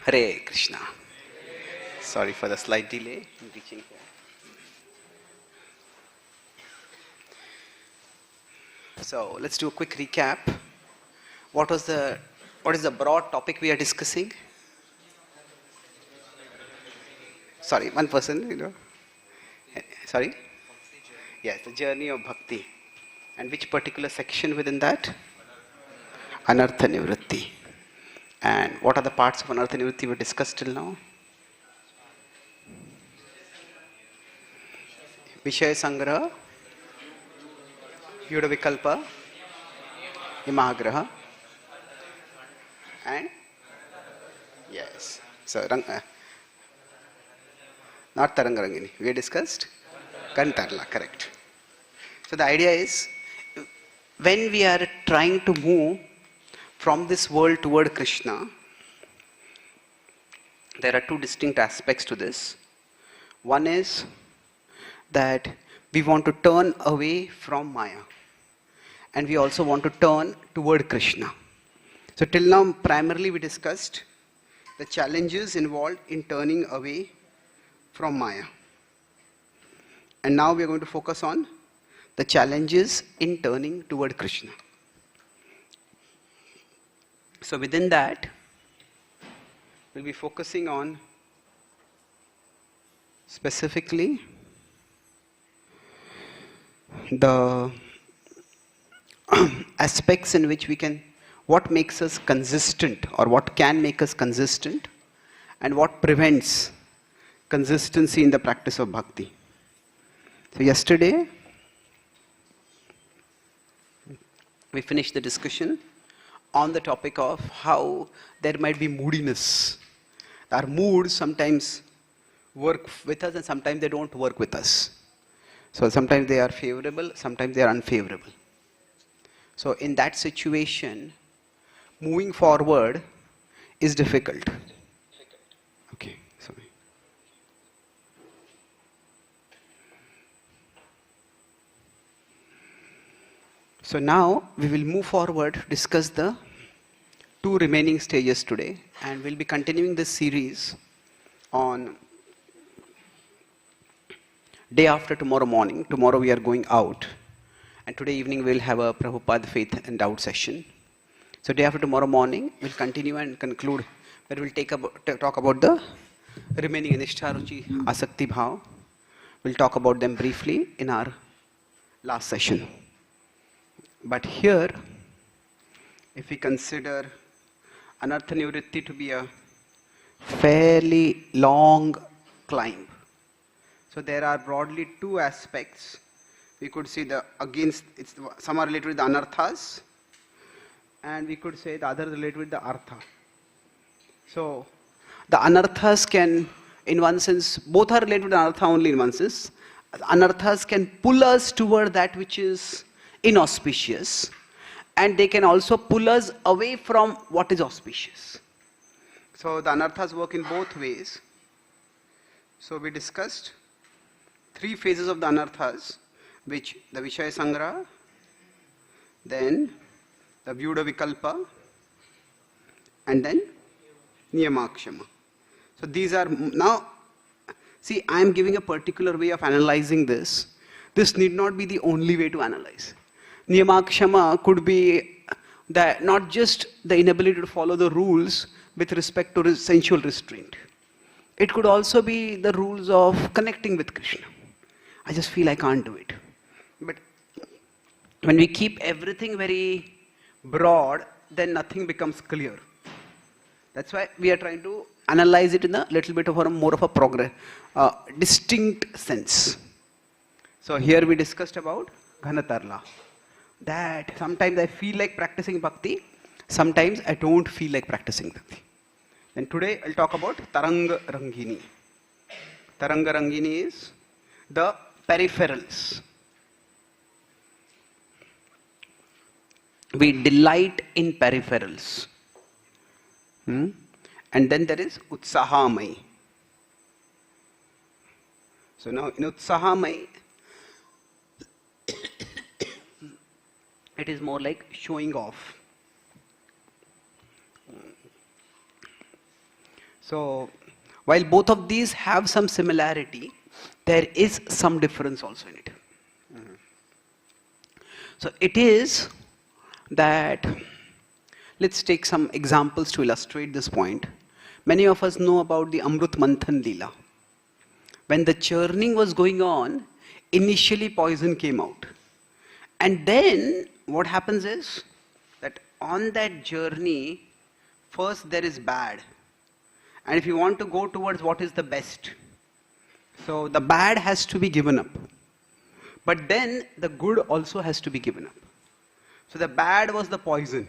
Hare Krishna. Sorry for the slight delay in reaching here. So let's do a quick recap. What is the broad topic we are discussing? Sorry, one person, Sorry? Yes, the journey of Bhakti. And which particular section within that? Anartha Nivritti. And what are the parts of Anartha Nivritti we discussed till now? Vishaya Sangraha, Vyuda Vikalpa, Imagraha, and yes. So, not Tarangarangini. We discussed Kantarla, correct. So the idea is, when we are trying to move from this world toward Krishna, there are two distinct aspects to this. One is that we want to turn away from Maya, and we also want to turn toward Krishna. So till now, primarily we discussed the challenges involved in turning away from Maya. And now we are going to focus on the challenges in turning toward Krishna. So within that, we'll be focusing on specifically the aspects in which we can, what makes us consistent or what can make us consistent, and what prevents consistency in the practice of bhakti. So yesterday, we finished the discussion on the topic of how there might be moodiness. Our moods sometimes work with us and sometimes they don't work with us. So sometimes they are favorable, sometimes they are unfavorable. So in that situation, moving forward is difficult. Okay, sorry. So now we will move forward, discuss the two remaining stages today, and we'll be continuing this series on day after tomorrow morning. Tomorrow we are going out, and today evening we'll have a Prabhupada Faith and Doubt session. So day after tomorrow morning we'll continue and conclude, where we'll talk about the remaining Anishtha, Ruchi, Asakti, Bhav. We'll talk about them briefly in our last session. But here, if we consider Anartha Nivritti to be a fairly long climb, so there are broadly two aspects. We could see some are related with the anarthas, and we could say the other related with the artha. So the anarthas can, in one sense, both are related to the anartha only in one sense. Anarthas can pull us toward that which is inauspicious, and they can also pull us away from what is auspicious. So the anarthas work in both ways. So we discussed three phases of the anarthas, which the Vishaya Sangraha, then the Vyuda Vikalpa, and then Niyamakshama. So these are, now, see, I am giving a particular way of analyzing this. This need not be the only way to analyze. Niyamakshama could be not just the inability to follow the rules with respect to sensual restraint. It could also be the rules of connecting with Krishna. I just feel I can't do it. But when we keep everything very broad, then nothing becomes clear. That's why we are trying to analyze it in a little bit of more of a distinct sense. So here we discussed about Ghanatarla. That sometimes I feel like practicing bhakti, sometimes I don't feel like practicing bhakti. Then today I'll talk about Taranga Rangini. Taranga Rangini is the peripherals. We delight in peripherals. And then there is Utsahamai. So now in Utsahamai, it is more like showing off. So, while both of these have some similarity, there is some difference also in it. So, it is that, let's take some examples to illustrate this point. Many of us know about the Amrut Manthan Leela. When the churning was going on, initially poison came out. And then what happens is that on that journey, first there is bad. And if you want to go towards what is the best, so the bad has to be given up. But then the good also has to be given up. So the bad was the poison.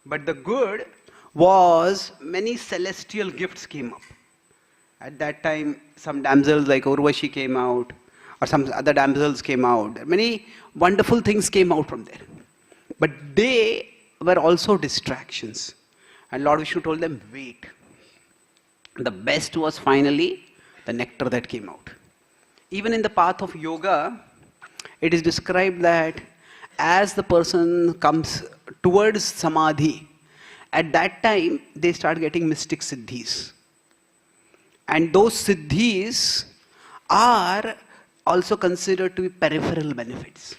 But the good was many celestial gifts came up. At that time, some damsels like Urvashi came out, or some other damsels came out. Many wonderful things came out from there. But they were also distractions. And Lord Vishnu told them, wait. The best was finally the nectar that came out. Even in the path of yoga, it is described that as the person comes towards samadhi, at that time they start getting mystic siddhis. And those siddhis are also considered to be peripheral benefits.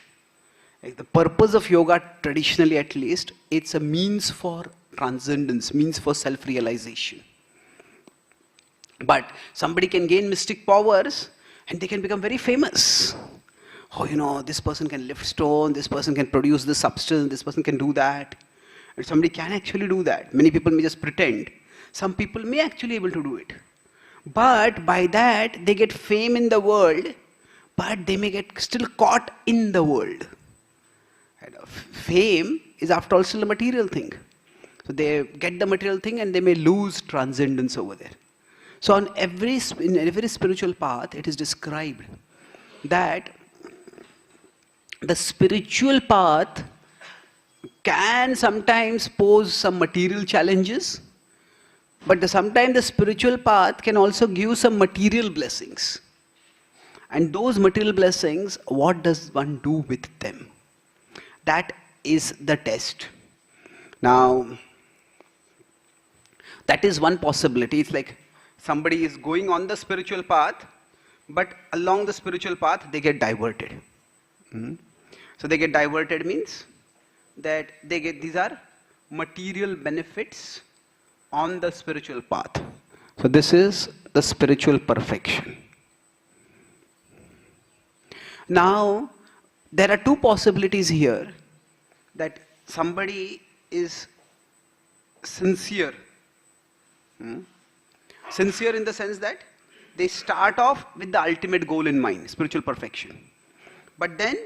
Like the purpose of yoga, traditionally at least, it's a means for transcendence, means for self-realization. But somebody can gain mystic powers and they can become very famous. Oh, this person can lift stone, this person can produce this substance, this person can do that. And somebody can actually do that. Many people may just pretend. Some people may actually be able to do it. But by that, they get fame in the world, but they may get still caught in the world. Fame is after all still a material thing. So they get the material thing and they may lose transcendence over there. So in every spiritual path, it is described that the spiritual path can sometimes pose some material challenges, but sometimes the spiritual path can also give some material blessings. And those material blessings, what does one do with them? That is the test. Now, that is one possibility. It's like somebody is going on the spiritual path, but along the spiritual path, they get diverted. So they get diverted means that these are material benefits on the spiritual path. So this is the spiritual perfection. Now, there are two possibilities here, that somebody is sincere. Sincere in the sense that they start off with the ultimate goal in mind, spiritual perfection. But then,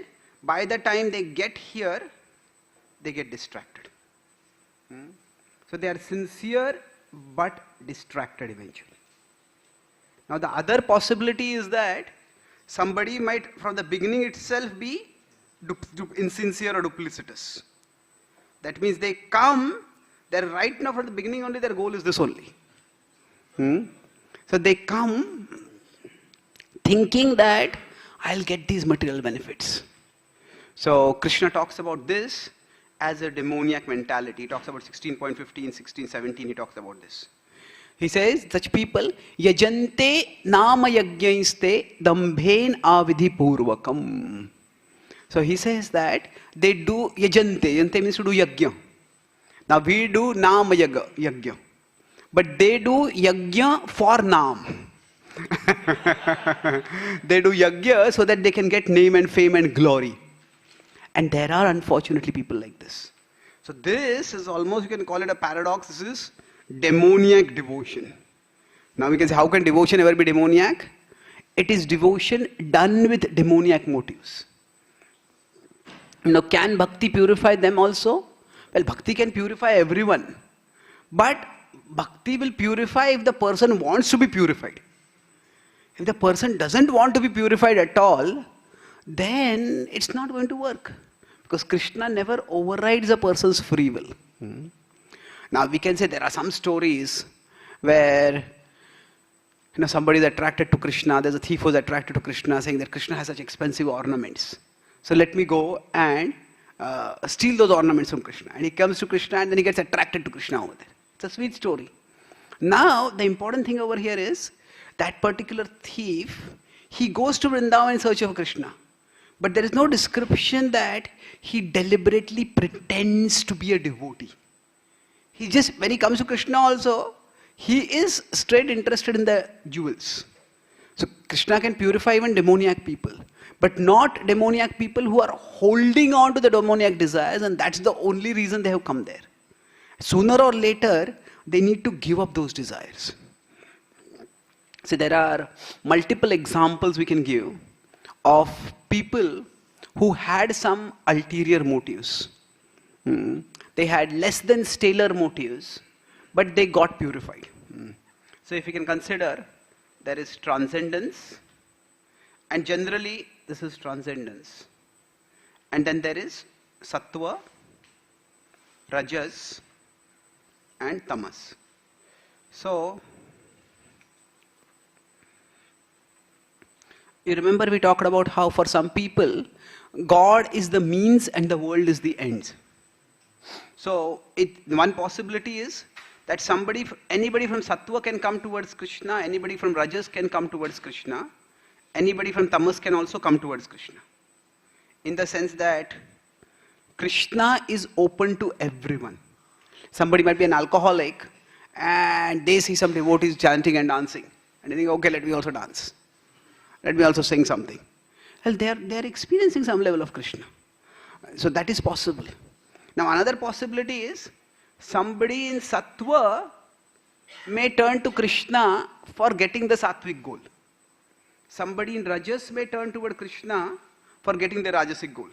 by the time they get here, they get distracted. So they are sincere but distracted eventually. Now the other possibility is that somebody might from the beginning itself be insincere or duplicitous. That means they come, they're right now from the beginning only their goal is this only. So they come thinking that I'll get these material benefits. So Krishna talks about this as a demoniac mentality. He talks about 16.15, 16:17, he talks about this. He says, such people, yajante nama yajnaiste dambhen avidhi purvakam. So he says that they do yajante. Yajante means to do yajna. Now we do nama yajna. But they do yajna for naam. They do yajna so that they can get name and fame and glory. And there are unfortunately people like this. So this is almost, you can call it a paradox. This is demoniac devotion. Now we can say, how can devotion ever be demoniac? It is devotion done with demoniac motives. Now can bhakti purify them also? Well, bhakti can purify everyone. But bhakti will purify if the person wants to be purified. If the person doesn't want to be purified at all, then it's not going to work. Because Krishna never overrides a person's free will. Now we can say there are some stories where somebody is attracted to Krishna, there's a thief who's attracted to Krishna saying that Krishna has such expensive ornaments. So let me go and steal those ornaments from Krishna. And he comes to Krishna and then he gets attracted to Krishna over there. It's a sweet story. Now, the important thing over here is that particular thief, he goes to Vrindavan in search of Krishna. But there is no description that he deliberately pretends to be a devotee. He just, when he comes to Krishna also, he is straight interested in the jewels. So Krishna can purify even demoniac people, but not demoniac people who are holding on to the demoniac desires, and that's the only reason they have come there. Sooner or later, they need to give up those desires. So there are multiple examples we can give of people who had some ulterior motives. They had less than stellar motives, but they got purified. So if you can consider, there is transcendence, and generally this is transcendence. And then there is sattva, rajas, and tamas. So, you remember we talked about how for some people, God is the means and the world is the end. So, one possibility is that anybody from sattva can come towards Krishna, anybody from rajas can come towards Krishna, anybody from tamas can also come towards Krishna. In the sense that Krishna is open to everyone. Somebody might be an alcoholic and they see some devotees chanting and dancing. And they think, okay, let me also dance. Let me also sing something. Well, they are experiencing some level of Krishna. So that is possible. Now another possibility is, somebody in sattva may turn to Krishna for getting the sattvic goal. Somebody in rajas may turn toward Krishna for getting the rajasic goal.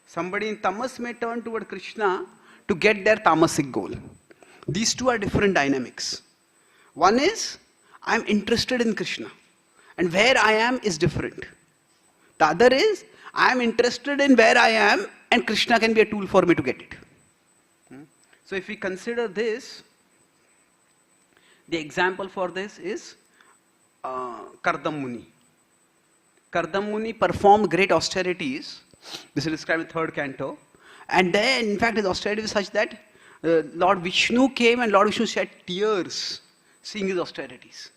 Somebody in tamas may turn toward Krishna to get their tamasic goal. These two are different dynamics. One is, I am interested in Krishna, and where I am is different. The other is, I am interested in where I am, and Krishna can be a tool for me to get it. So if we consider this, the example for this is Kardam Muni. Kardam Muni performed great austerities. This is described in 3rd canto. And then, in fact, his austerity was such that Lord Vishnu came and Lord Vishnu shed tears seeing his austerities.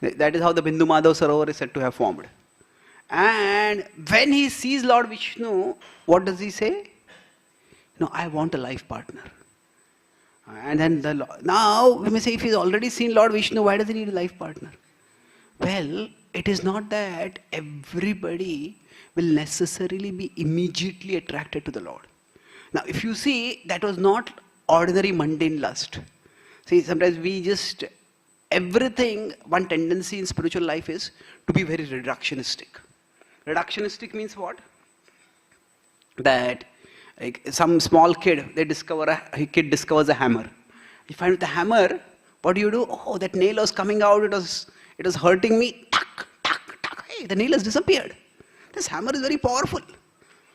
That is how the Bindu Madhav Sarovar is said to have formed. And when he sees Lord Vishnu, what does he say? No, I want a life partner. And then now we may say, if he's already seen Lord Vishnu, why does he need a life partner? Well, it is not that everybody will necessarily be immediately attracted to the Lord. Now, if you see, that was not ordinary mundane lust. See, sometimes everything, one tendency in spiritual life is to be very reductionistic. Reductionistic means what? That like some small kid, a kid discovers a hammer. You find the hammer, what do? Oh, that nail was coming out, it was hurting me. Tuck, tuck, tuck. Hey, the nail has disappeared. This hammer is very powerful.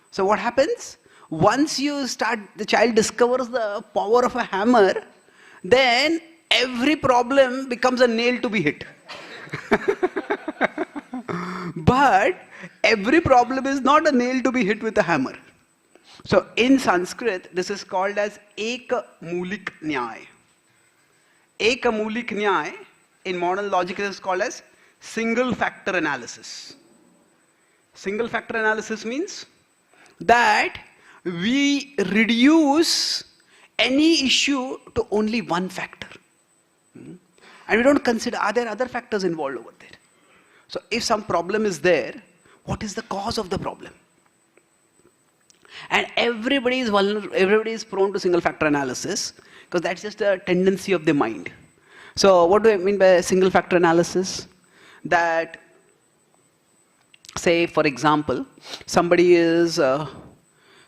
So what happens? Once the child discovers the power of a hammer, then every problem becomes a nail to be hit. But every problem is not a nail to be hit with a hammer. So in Sanskrit, this is called as Ekamulik Nyay. Ekamulik Nyay, in modern logic, is called as single factor analysis. Single factor analysis means that we reduce any issue to only one factor. And we don't consider, are there other factors involved over there? So if some problem is there, what is the cause of the problem? And everybody is vulnerable, everybody is prone to single factor analysis, because that's just a tendency of the mind. So what do I mean by single factor analysis? That, say for example, somebody is,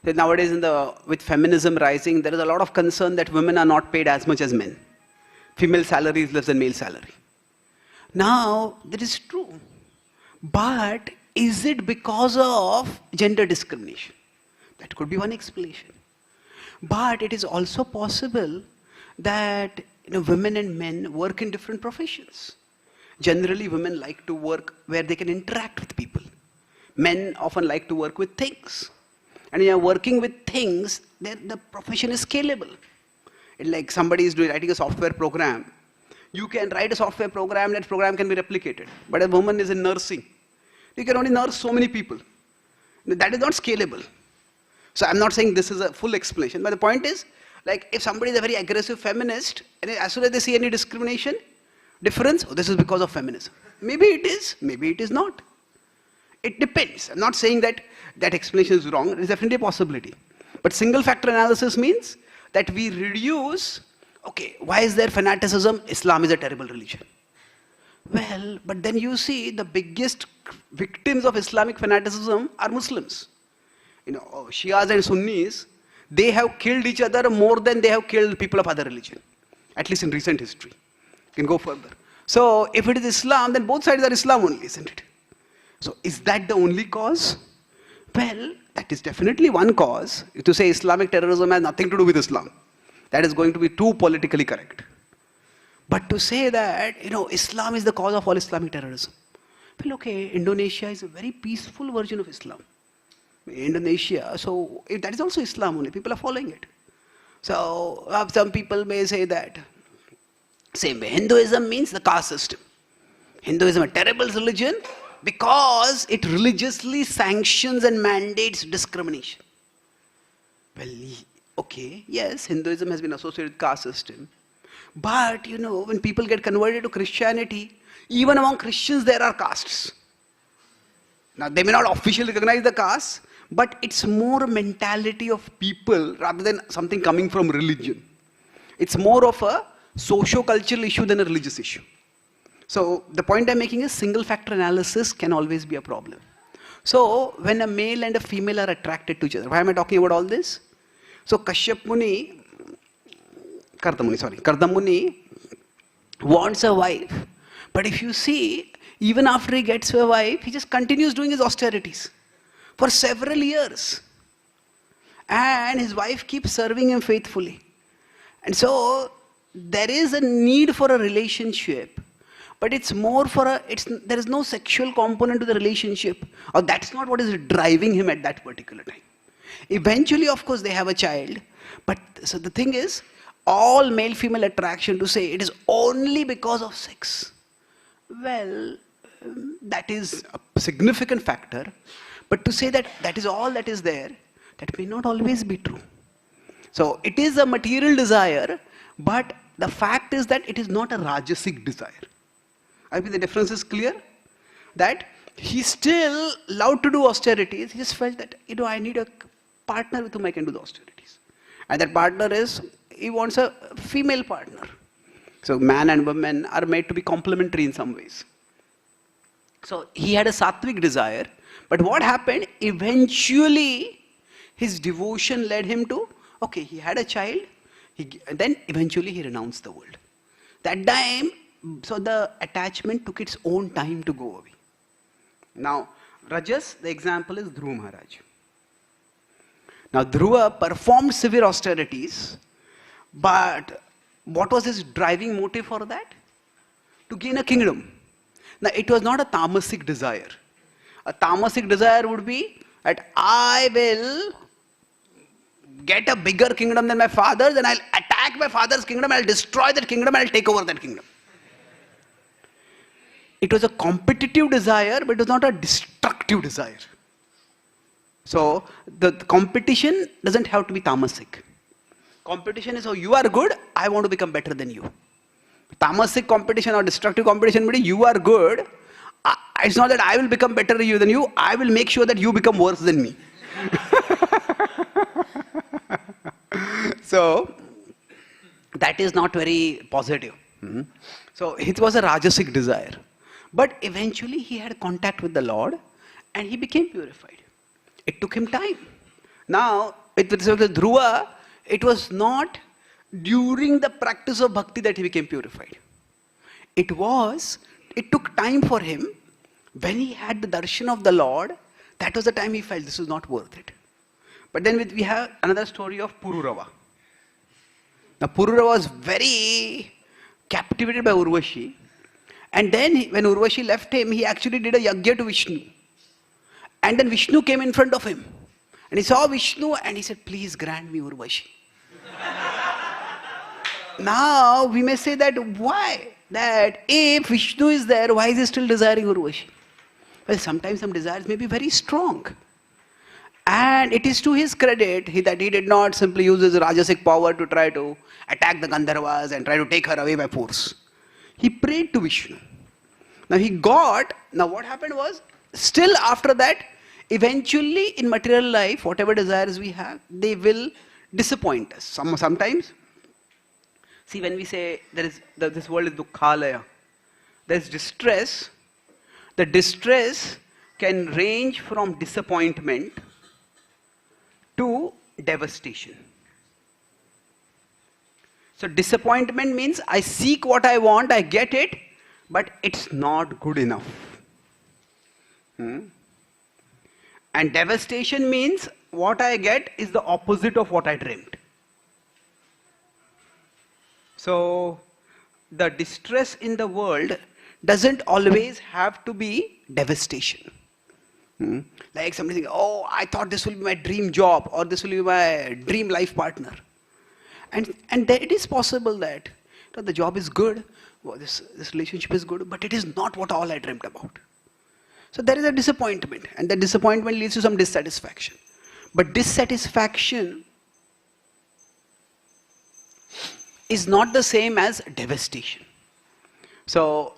nowadays with feminism rising, there is a lot of concern that women are not paid as much as men. Female salary is less than male salary. Now, that is true. But is it because of gender discrimination? That could be one explanation. But it is also possible that women and men work in different professions. Generally, women like to work where they can interact with people. Men often like to work with things. And when you are working with things, the profession is scalable. Like somebody is writing a software program. You can write a software program, that program can be replicated. But a woman is in nursing. You can only nurse so many people. That is not scalable. So I'm not saying this is a full explanation, but the point is, like if somebody is a very aggressive feminist, and as soon as they see any discrimination, difference, oh, this is because of feminism. Maybe it is, maybe it is not. It depends. I'm not saying that that explanation is wrong. It is definitely a possibility. But single factor analysis means that we reduce, okay, why is there fanaticism? Islam is a terrible religion. Well, but then you see the biggest victims of Islamic fanaticism are Muslims. You know, Shias and Sunnis, they have killed each other more than they have killed people of other religion. At least in recent history. You can go further. So, if it is Islam, then both sides are Islam only, isn't it? So, is that the only cause? Well, that is definitely one cause. To say Islamic terrorism has nothing to do with Islam. That is going to be too politically correct. But to say that, you know, Islam is the cause of all Islamic terrorism. Well, okay, Indonesia is a very peaceful version of Islam. Indonesia, so if that is also Islam only, people are following it. So, some people may say that. Same way, Hinduism means the caste system. Hinduism is a terrible religion because it religiously sanctions and mandates discrimination. Well, okay, yes, Hinduism has been associated with caste system. But, you know, when people get converted to Christianity, even among Christians there are castes. Now, they may not officially recognize the caste, but it's more a mentality of people rather than something coming from religion. It's more of a socio-cultural issue than a religious issue. So, the point I'm making is single factor analysis can always be a problem. So, when a male and a female are attracted to each other, why am I talking about all this? So, Kardam Muni wants a wife, but if you see, even after he gets a wife, he just continues doing his austerities for several years. And his wife keeps serving him faithfully. And so, there is a need for a relationship, but it's more for there is no sexual component to the relationship, or that's not what is driving him at that particular time. Eventually, of course, they have a child, but so the thing is, all male-female attraction to say it is only because of sex. Well, that is a significant factor, but to say that that is all that is there, that may not always be true. So, it is a material desire, but the fact is that it is not a rajasic desire. I think the difference is clear, that he still loved to do austerities, he just felt that, you know, I need a partner with whom I can do the austerities. And that partner is, he wants a female partner. So man and woman are made to be complementary in some ways. So he had a sattvic desire, but what happened? Eventually, his devotion led him to, okay, he had a child, then eventually he renounced the world. That time, so the attachment took its own time to go away. Now, Rajas, the example is Dhruva Maharaj. Now, Dhruva performed severe austerities, but what was his driving motive for that? To gain a kingdom. Now, it was not a tamasic desire. A tamasic desire would be that I will get a bigger kingdom than my father's, and I'll attack my father's kingdom, I'll destroy that kingdom, and I'll take over that kingdom. It was a competitive desire, but it was not a destructive desire. So, the competition doesn't have to be tamasic. Competition is, oh, you are good, I want to become better than you. Tamasic competition or destructive competition means you are good, it's not that I will become better than you, I will make sure that you become worse than me. So, that is not very positive. So, it was a rajasic desire. But eventually he had contact with the Lord and he became purified. It took him time. Now, with respect to Dhruva, it was not during the practice of bhakti that he became purified. It took time for him. When he had the darshan of the Lord, that was the time he felt this was not worth it. But then we have another story of Pururava. Now, Pururava was very captivated by Urvashi. And then when Urvashi left him, he actually did a yajna to Vishnu. And then Vishnu came in front of him. And he saw Vishnu and he said, please grant me Urvashi. now we may say that why? That if Vishnu is there, why is he still desiring Urvashi? Well, sometimes some desires may be very strong. And it is to his credit that he did not simply use his Rajasic power to try to attack the Gandharvas and try to take her away by force. He prayed to Vishnu. Now what happened was, still after that, eventually in material life, whatever desires we have, they will disappoint us. Sometimes, see, when we say this world is dukkhalaya, there is distress. The distress can range from disappointment to devastation. So disappointment means I seek what I want, I get it, but it's not good enough. And devastation means what I get is the opposite of what I dreamed. So the distress in the world doesn't always have to be devastation. Like somebody thinking, oh, I thought this will be my dream job, or this will be my dream life partner. And it is possible that the job is good, this relationship is good, but it is not what all I dreamt about. So there is a disappointment, and that disappointment leads to some dissatisfaction. But dissatisfaction is not the same as devastation. So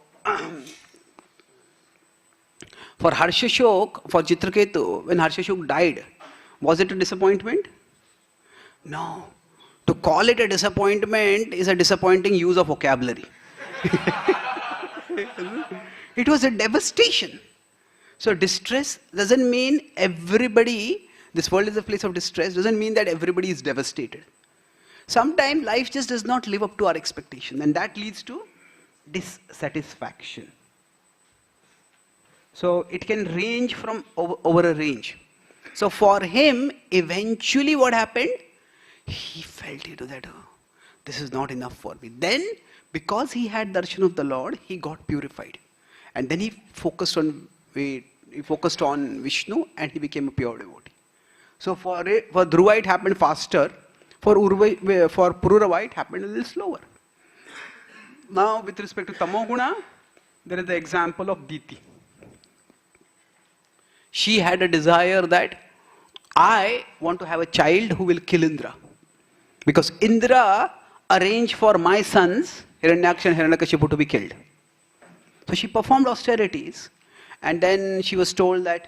for Harshashok, for Chitraketu, when Harshashok died, was it a disappointment? No. To call it a disappointment is a disappointing use of vocabulary. It was a devastation. So distress doesn't mean everybody, this world is a place of distress, doesn't mean that everybody is devastated. Sometimes life just does not live up to our expectation, and that leads to dissatisfaction. So it can range from over a range. So for him, eventually what happened? He felt that this is not enough for me. Then, because he had darshan of the Lord, he got purified. And then he focused on Vishnu, and he became a pure devotee. So for Dhruva it happened faster. For Pururava it happened a little slower. Now with respect to Tamoguna, there is the example of Diti. She had a desire that I want to have a child who will kill Indra. Because Indra arranged for my sons, Hiranyaksha and Hiranyakashipu, to be killed. So she performed austerities, and then she was told that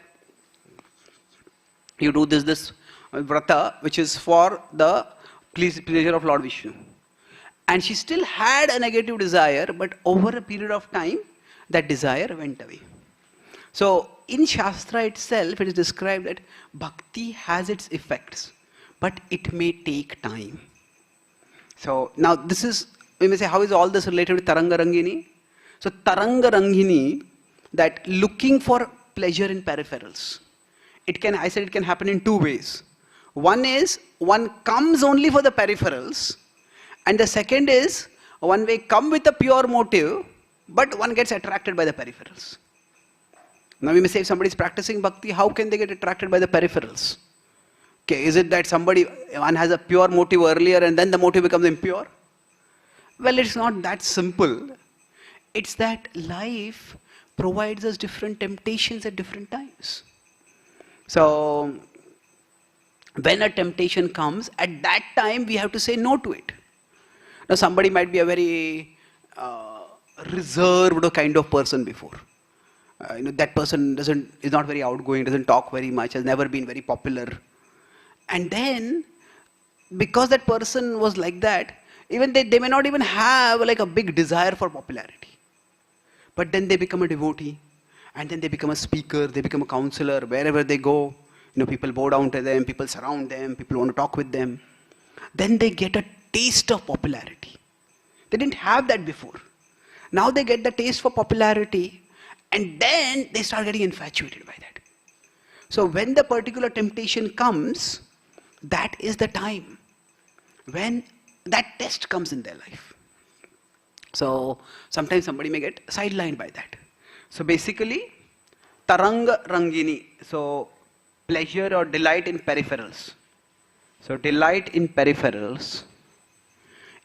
you do this vrata, which is for the pleasure of Lord Vishnu. And she still had a negative desire, but over a period of time, that desire went away. So in Shastra itself, it is described that Bhakti has its effects, but it may take time. So now this is, we may say, how is all this related with Taranga Rangini? So Taranga Rangini, that looking for pleasure in peripherals. I said it can happen in two ways. One is, one comes only for the peripherals, and the second is, one may come with a pure motive, but one gets attracted by the peripherals. Now we may say if somebody is practicing bhakti, how can they get attracted by the peripherals? Okay, is it that one has a pure motive earlier and then the motive becomes impure? Well, it's not that simple. It's that life provides us different temptations at different times. So when a temptation comes, at that time we have to say no to it. Now somebody might be a very reserved kind of person before. That person is not very outgoing, doesn't talk very much, has never been very popular. And then, because that person was like that, even they may not even have like a big desire for popularity. But then they become a devotee, and then they become a speaker, they become a counselor. Wherever they go, people bow down to them, people surround them, people want to talk with them. Then they get a taste of popularity. They didn't have that before. Now they get the taste for popularity, and then they start getting infatuated by that. So when the particular temptation comes, that is the time when that test comes in their life. So sometimes somebody may get sidelined by that. So basically, Taranga Rangini, so pleasure or delight in peripherals. So delight in peripherals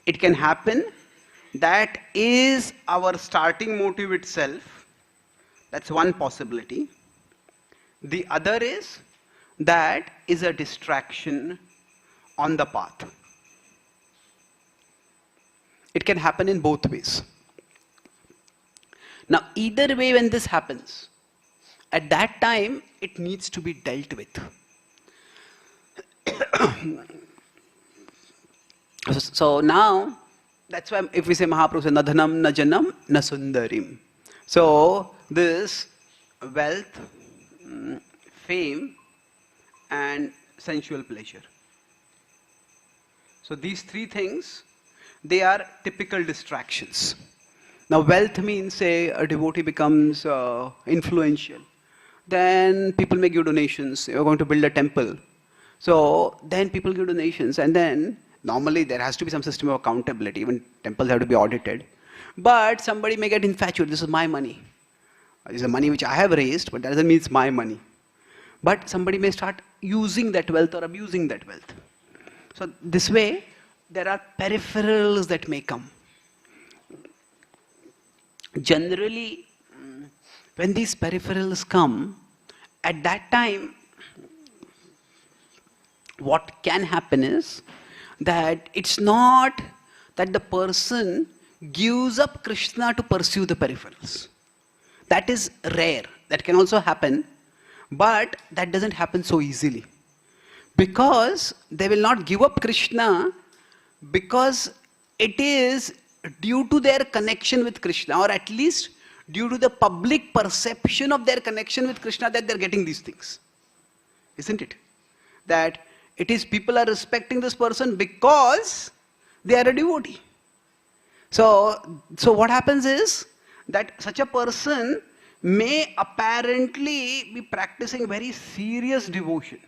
It can happen that is our starting motive itself. That's one possibility. The other is that is a distraction on the path. It can happen in both ways. Now, either way, when this happens, at that time, it needs to be dealt with. So now, that's why if we say Mahaprabhu says, na dhanam, na janam, na sundarim. So, this wealth, fame, and sensual pleasure. So, these three things, they are typical distractions. Now, wealth means, say, a devotee becomes influential. Then people may give donations. You're going to build a temple. So, then people give donations. And then, normally, there has to be some system of accountability. Even temples have to be audited. But somebody may get infatuated. This is my money. This is the money which I have raised, but that doesn't mean it's my money. But somebody may start using that wealth or abusing that wealth. So, this way, there are peripherals that may come. Generally, when these peripherals come, at that time, what can happen is that it's not that the person gives up Krishna to pursue the peripherals. That is rare. That can also happen, but that doesn't happen so easily. Because they will not give up Krishna because it is due to their connection with Krishna, or at least due to the public perception of their connection with Krishna, that they're getting these things. Isn't it? That it is people are respecting this person because they are a devotee. So what happens is that such a person may apparently be practicing very serious devotion.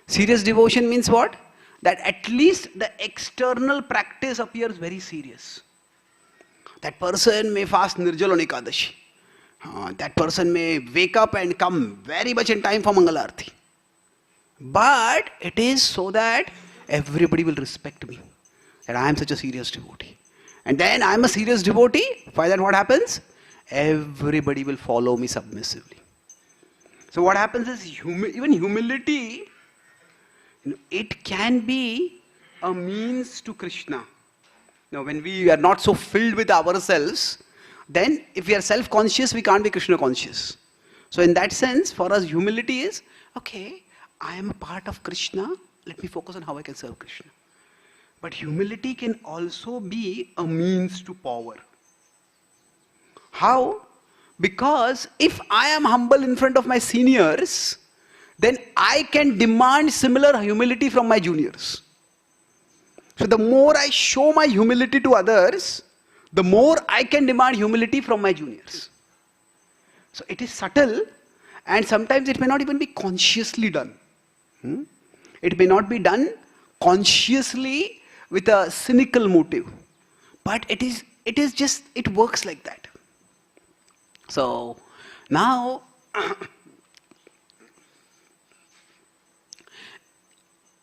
Serious devotion means what? That at least the external practice appears very serious. That person may fast Nirjala on Ekadashi. That person may wake up and come very much in time for Mangalarti. But it is so that everybody will respect me. That I am such a serious devotee. And then I am a serious devotee. For that what happens? Everybody will follow me submissively. So what happens is even humility, it can be a means to Krishna. Now, when we are not so filled with ourselves, then if we are self-conscious, we can't be Krishna-conscious. So in that sense, for us, humility is, okay, I am a part of Krishna, let me focus on how I can serve Krishna. But humility can also be a means to power. How? Because if I am humble in front of my seniors, then I can demand similar humility from my juniors. So the more I show my humility to others, the more I can demand humility from my juniors. So it is subtle, and sometimes it may not even be consciously done. It may not be done consciously with a cynical motive, but it is just, it works like that. So now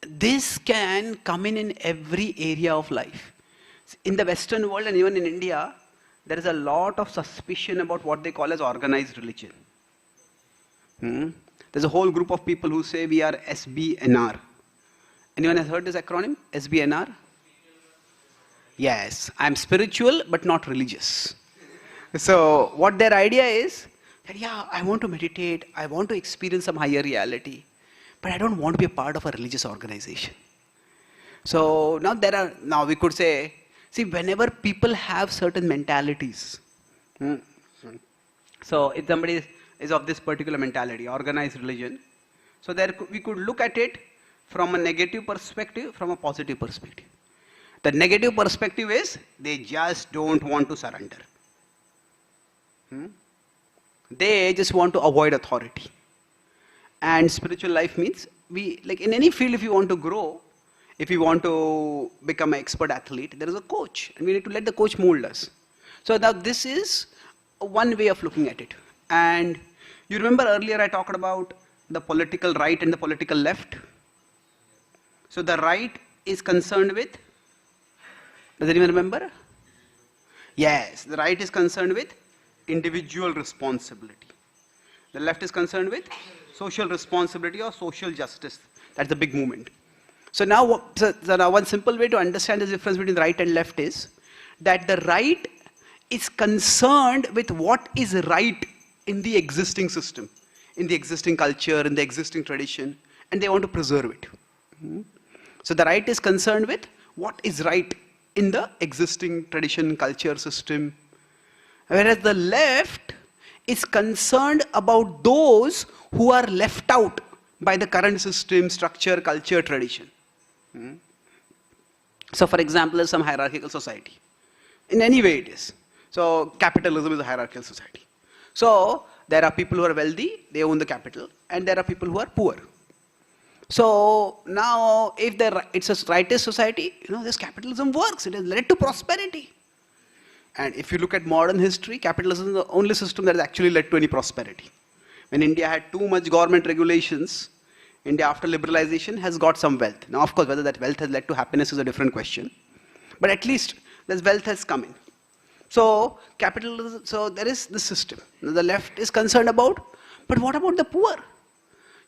this can come in every area of life. In the Western world and even in India, there is a lot of suspicion about what they call as organized religion. There's a whole group of people who say we are SBNR. Anyone has heard this acronym? SBNR? Yes, I'm spiritual but not religious. So what their idea is that, yeah, I want to meditate, I want to experience some higher reality, but I don't want to be a part of a religious organization. So now we could say, see, whenever people have certain mentalities, so if somebody is of this particular mentality, organized religion, so we could look at it from a negative perspective, from a positive perspective. The negative perspective is they just don't want to surrender. They just want to avoid authority. And spiritual life means, like in any field, if you want to grow, if you want to become an expert athlete, there is a coach, and we need to let the coach mold us. So now this is one way of looking at it. And you remember earlier I talked about the political right and the political left. So the right is concerned with Does anyone remember? Yes, the right is concerned with individual responsibility. The left is concerned with social responsibility or social justice. That's the big movement. So now, now one simple way to understand the difference between right and left is that the right is concerned with what is right in the existing system, in the existing culture, in the existing tradition, and they want to preserve it. So the right is concerned with what is right in the existing tradition, culture, system, whereas the left is concerned about those who are left out by the current system, structure, culture, tradition. So for example, there's some hierarchical society. In any way it is. So capitalism is a hierarchical society. So there are people who are wealthy, they own the capital, and there are people who are poor. So now if it's a rightist society, this capitalism works, it has led to prosperity. And if you look at modern history, capitalism is the only system that has actually led to any prosperity. When India had too much government regulations, India after liberalization has got some wealth. Now of course whether that wealth has led to happiness is a different question. But at least this wealth has come in. So capitalism, so there is the system. The left is concerned about, but what about the poor?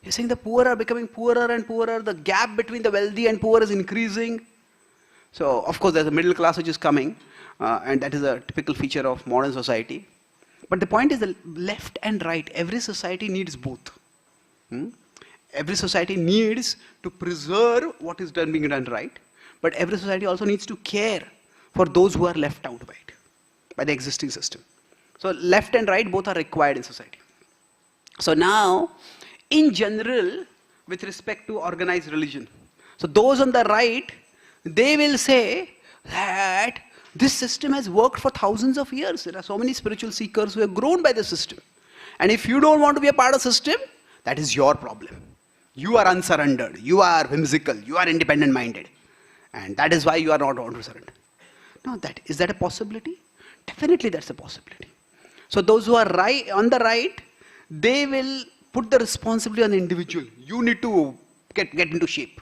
You're saying the poor are becoming poorer and poorer, the gap between the wealthy and poor is increasing. So of course there's a middle class which is coming, and that is a typical feature of modern society. But the point is the left and right, every society needs both. Every society needs to preserve what is being done right, but every society also needs to care for those who are left out by the existing system. So left and right both are required in society. So now, in general, with respect to organized religion, so those on the right, they will say that this system has worked for thousands of years. There are so many spiritual seekers who have grown by the system. And if you don't want to be a part of the system, that is your problem. You are unsurrendered, you are whimsical, you are independent-minded. And that is why you are not want to surrender. Now, is that a possibility? Definitely that's a possibility. So those who are right on the right, they will put the responsibility on the individual. You need to get into shape.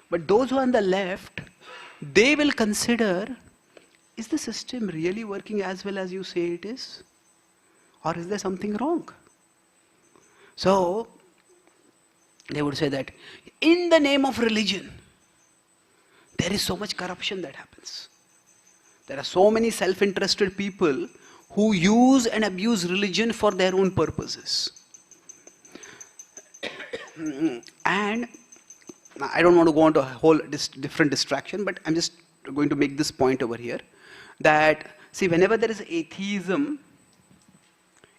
But those who are on the left, they will consider, is the system really working as well as you say it is? Or is there something wrong? So, they would say that in the name of religion, there is so much corruption that happens. There are so many self-interested people who use and abuse religion for their own purposes. And I don't want to go into a whole different distraction, but I'm just going to make this point over here. That, see, whenever there is atheism,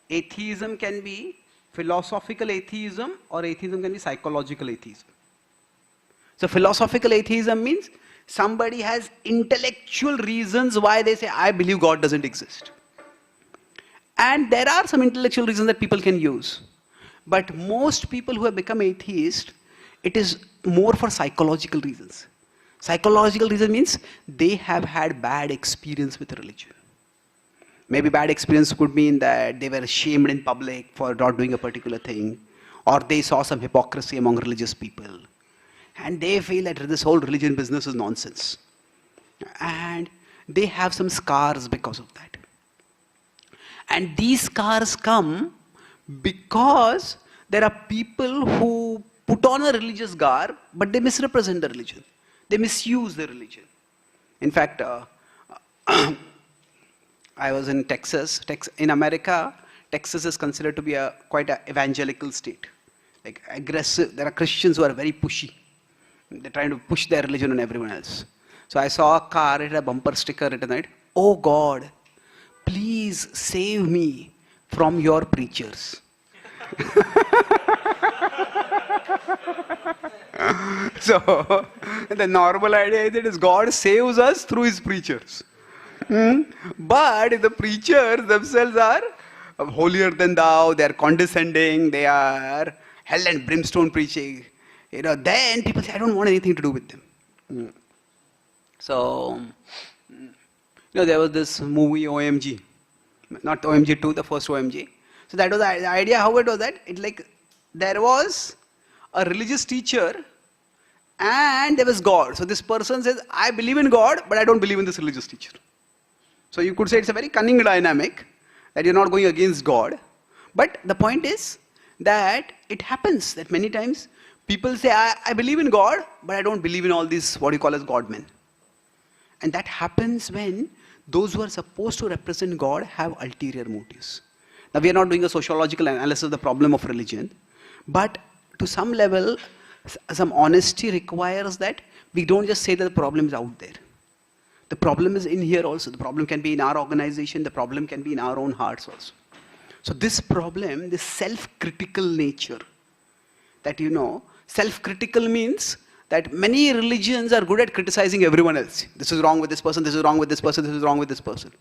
atheism can be philosophical atheism or atheism can be psychological atheism. So philosophical atheism means somebody has intellectual reasons why they say, I believe God doesn't exist. And there are some intellectual reasons that people can use. But most people who have become atheist, it is more for psychological reasons. Psychological reason means they have had bad experience with religion. Maybe bad experience could mean that they were shamed in public for not doing a particular thing, or they saw some hypocrisy among religious people, and they feel that this whole religion business is nonsense. And they have some scars because of that. And these scars come because there are people who put on a religious garb, but they misrepresent the religion. They misuse the religion. In fact, I was in Texas. In America, Texas is considered to be quite an evangelical state. Like aggressive. There are Christians who are very pushy. They're trying to push their religion on everyone else. So I saw a car, it had a bumper sticker written on it, "Oh God, please save me from your preachers." So, the normal idea is that God saves us through his preachers. But if the preachers themselves are holier than thou, they are condescending, they are hell and brimstone preaching, then people say, I don't want anything to do with them. So, there was this movie OMG, not OMG 2, the first OMG. So that was the idea. How it was that? There was a religious teacher and there was God. So this person says, I believe in God, but I don't believe in this religious teacher. So you could say it's a very cunning dynamic, that you're not going against God. But the point is that it happens that many times people say, I believe in God, but I don't believe in all these, what you call as God men. And that happens when those who are supposed to represent God have ulterior motives. Now we are not doing a sociological analysis of the problem of religion, but to some level, some honesty requires that we don't just say that the problem is out there. The problem is in here also. The problem can be in our organization. The problem can be in our own hearts also. So this problem, this self-critical nature, that self-critical means that many religions are good at criticizing everyone else. This is wrong with this person, this is wrong with this person, this is wrong with this person.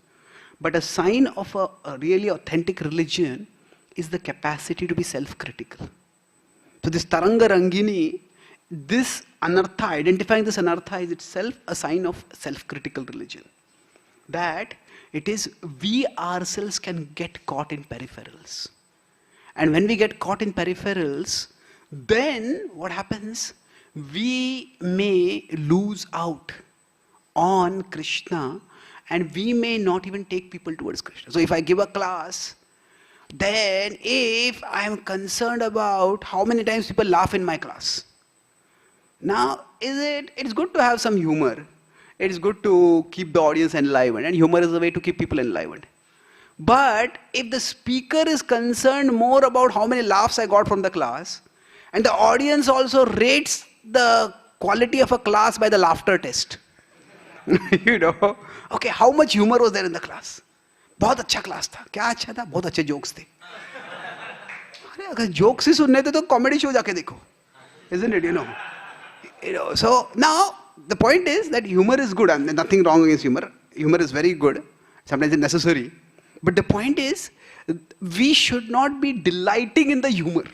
But a sign of a really authentic religion is the capacity to be self-critical. So this Taranga Rangini, this anartha, identifying this anartha is itself a sign of self-critical religion. That it is we ourselves can get caught in peripherals. And when we get caught in peripherals, then what happens? We may lose out on Krishna, and we may not even take people towards Krishna. So if I give a class, then if I am concerned about how many times people laugh in my class. Now, it's good to have some humor. It's good to keep the audience enlivened, and humor is a way to keep people enlivened. But if the speaker is concerned more about how many laughs I got from the class, and the audience also rates the quality of a class by the laughter test. Okay, how much humor was there in the class? बहुत अच्छा class था. क्या अच्छा था? बहुत अच्छे jokes थे. अरे अगर जोक्स ही सुनने थे तो कॉमेडी शो जाके देखो. Isn't it, So now the point is that humor is good, and nothing wrong against humor. Humor is very good. Sometimes it's necessary. But the point is, we should not be delighting in the humor.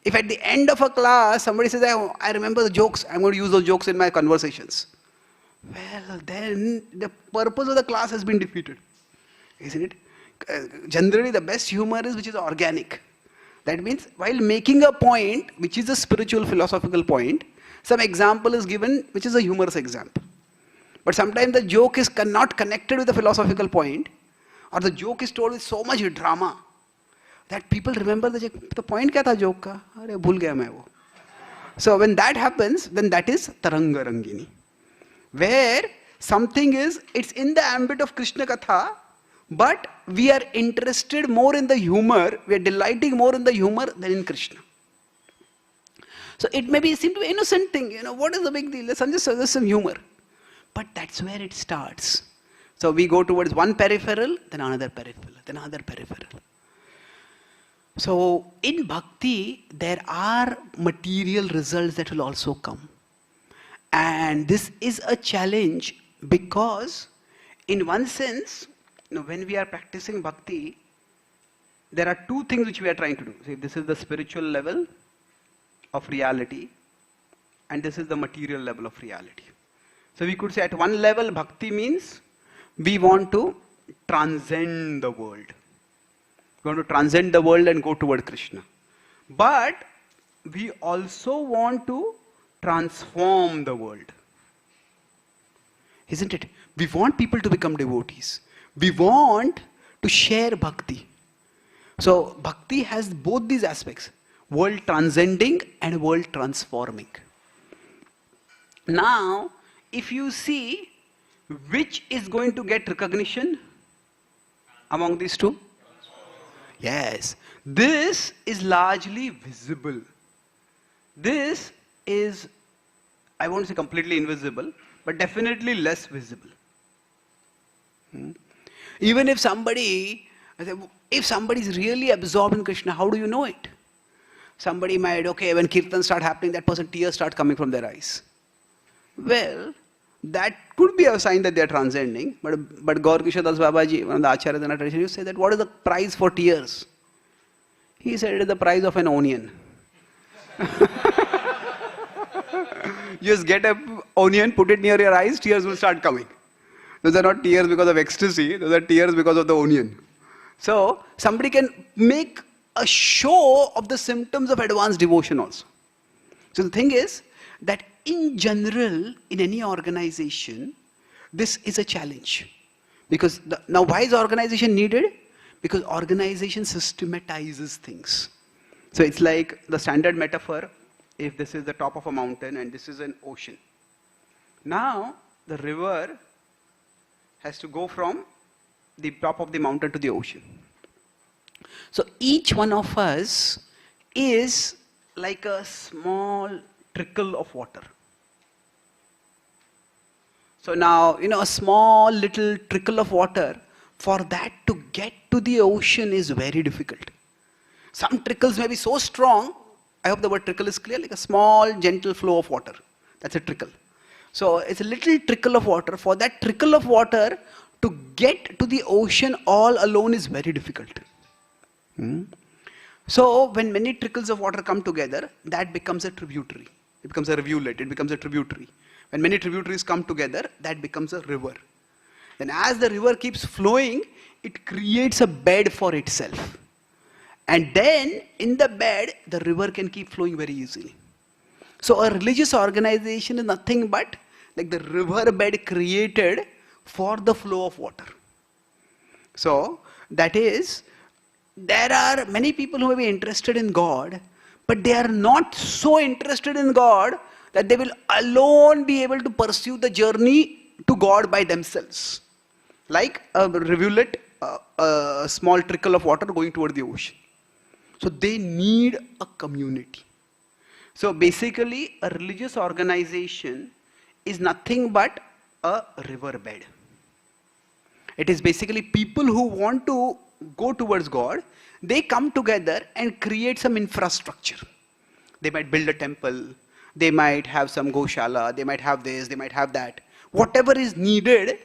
If at the end of a class, somebody says, I remember the jokes, I'm going to use those jokes in my conversations. Well, then the purpose of the class has been defeated. Isn't it? Generally, the best humor is which is organic. That means, while making a point, which is a spiritual, philosophical point, some example is given, which is a humorous example. But sometimes the joke is not connected with the philosophical point, or the joke is told with so much drama, that people remember the point kya tha joke ka? Arey, bhul gaya main wo. So when that happens, then that is Taranga Rangini. Where something is, it's in the ambit of Krishna Katha, but we are interested more in the humor, we are delighting more in the humor than in Krishna. So it may seem to be an innocent thing, what is the big deal? Let's just some humor. But that's where it starts. So we go towards one peripheral, then another peripheral, then another peripheral. So in Bhakti, there are material results that will also come. And this is a challenge because, in one sense, when we are practicing Bhakti, there are two things which we are trying to do. See, this is the spiritual level of reality, and this is the material level of reality. So we could say at one level, Bhakti means we want to transcend the world. We want to transcend the world and go toward Krishna. But we also want to transform the world. Isn't it? We want people to become devotees. We want to share Bhakti. So Bhakti has both these aspects, world transcending and world transforming. Now, if you see which is going to get recognition among these two? Yes, this is largely visible. This is, I won't say completely invisible, but definitely less visible. Even if somebody is really absorbed in Krishna, how do you know it? Somebody might, when kirtan start happening, that person, tears start coming from their eyes. Well, that could be a sign that they are transcending. But Gaur Kishore Das Babaji, one of the acharyas in our tradition, used to say that, what is the price for tears? He said it is the price of an onion. Just get an onion, put it near your eyes, tears will start coming. Those are not tears because of ecstasy, those are tears because of the onion. So, somebody can make a show of the symptoms of advanced devotion also. So the thing is that in general, in any organization, this is a challenge. Because now why is organization needed? Because organization systematizes things. So it's like the standard metaphor, if this is the top of a mountain and this is an ocean. Now the river has to go from the top of the mountain to the ocean. So each one of us is like a small trickle of water. So now, a small little trickle of water, for that to get to the ocean is very difficult. Some trickles may be so strong, I hope the word trickle is clear, like a small gentle flow of water. That's a trickle. So it's a little trickle of water. For that trickle of water to get to the ocean all alone is very difficult. So when many trickles of water come together, that becomes a tributary. It becomes a rivulet, it becomes a tributary. When many tributaries come together, that becomes a river. Then as the river keeps flowing, it creates a bed for itself. And then in the bed, the river can keep flowing very easily. So a religious organization is nothing but like the river bed created for the flow of water. So that is, there are many people who may be interested in God, but they are not so interested in God that they will alone be able to pursue the journey to God by themselves. Like a rivulet, a small trickle of water going toward the ocean. So they need a community. So basically, a religious organization is nothing but a riverbed. It is basically people who want to go towards God, they come together and create some infrastructure. They might build a temple, they might have some Goshala, they might have this, they might have that. Whatever is needed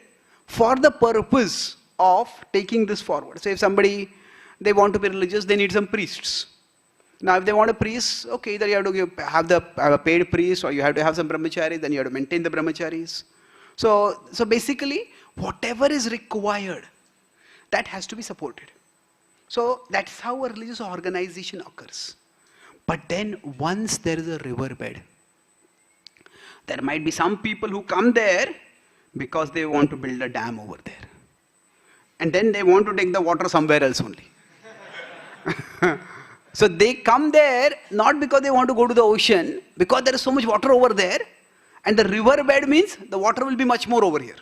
for the purpose of taking this forward. So if somebody, they want to be religious, they need some priests. Now if they want a priest, okay, either you have to have a paid priest or you have to have some brahmacharis, then you have to maintain the brahmacharis. So basically, whatever is required, that has to be supported. So that's how a religious organization occurs. But then once there is a riverbed, there might be some people who come there because they want to build a dam over there. And then they want to take the water somewhere else only. So they come there not because they want to go to the ocean, because there is so much water over there, and the riverbed means the water will be much more over here.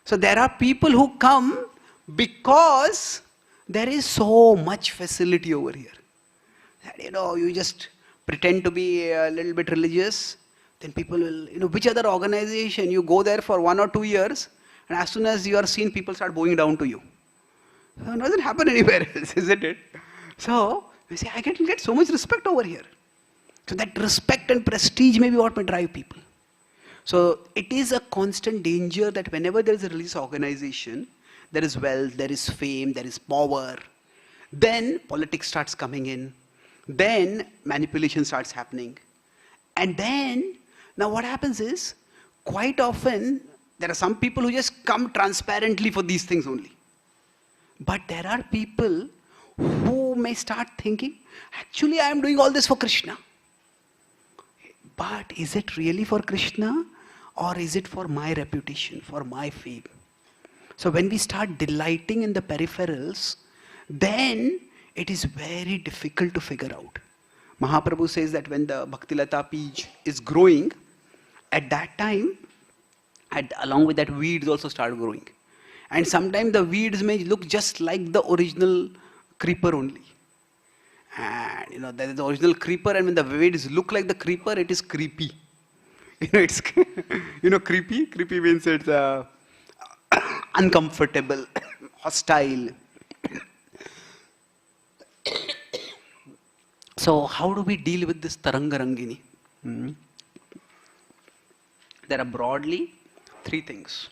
So there are people who come because there is so much facility over here. That, you just pretend to be a little bit religious, then people will, which other organization, you go there for 1 or 2 years, and as soon as you are seen, people start bowing down to you. So it doesn't happen anywhere else, isn't it? So you say, I can get so much respect over here. So that respect and prestige may be what may drive people. So it is a constant danger that whenever there is a religious organization, there is wealth, there is fame, there is power, then politics starts coming in, then manipulation starts happening. And then, now what happens is, quite often, there are some people who just come transparently for these things only. But there are people who may start thinking, actually I am doing all this for Krishna. But is it really for Krishna, or is it for my reputation, for my fame? So when we start delighting in the peripherals, then it is very difficult to figure out. Mahaprabhu says that when the Bhaktilata peach is growing, at that time, along with that, weeds also start growing. And sometimes the weeds may look just like the original creeper only. And there is the original creeper, and when the weeds look like the creeper, it is creepy. It's creepy. Creepy means it's uncomfortable, hostile. So how do we deal with this Tarangarangini? There are broadly 3 things.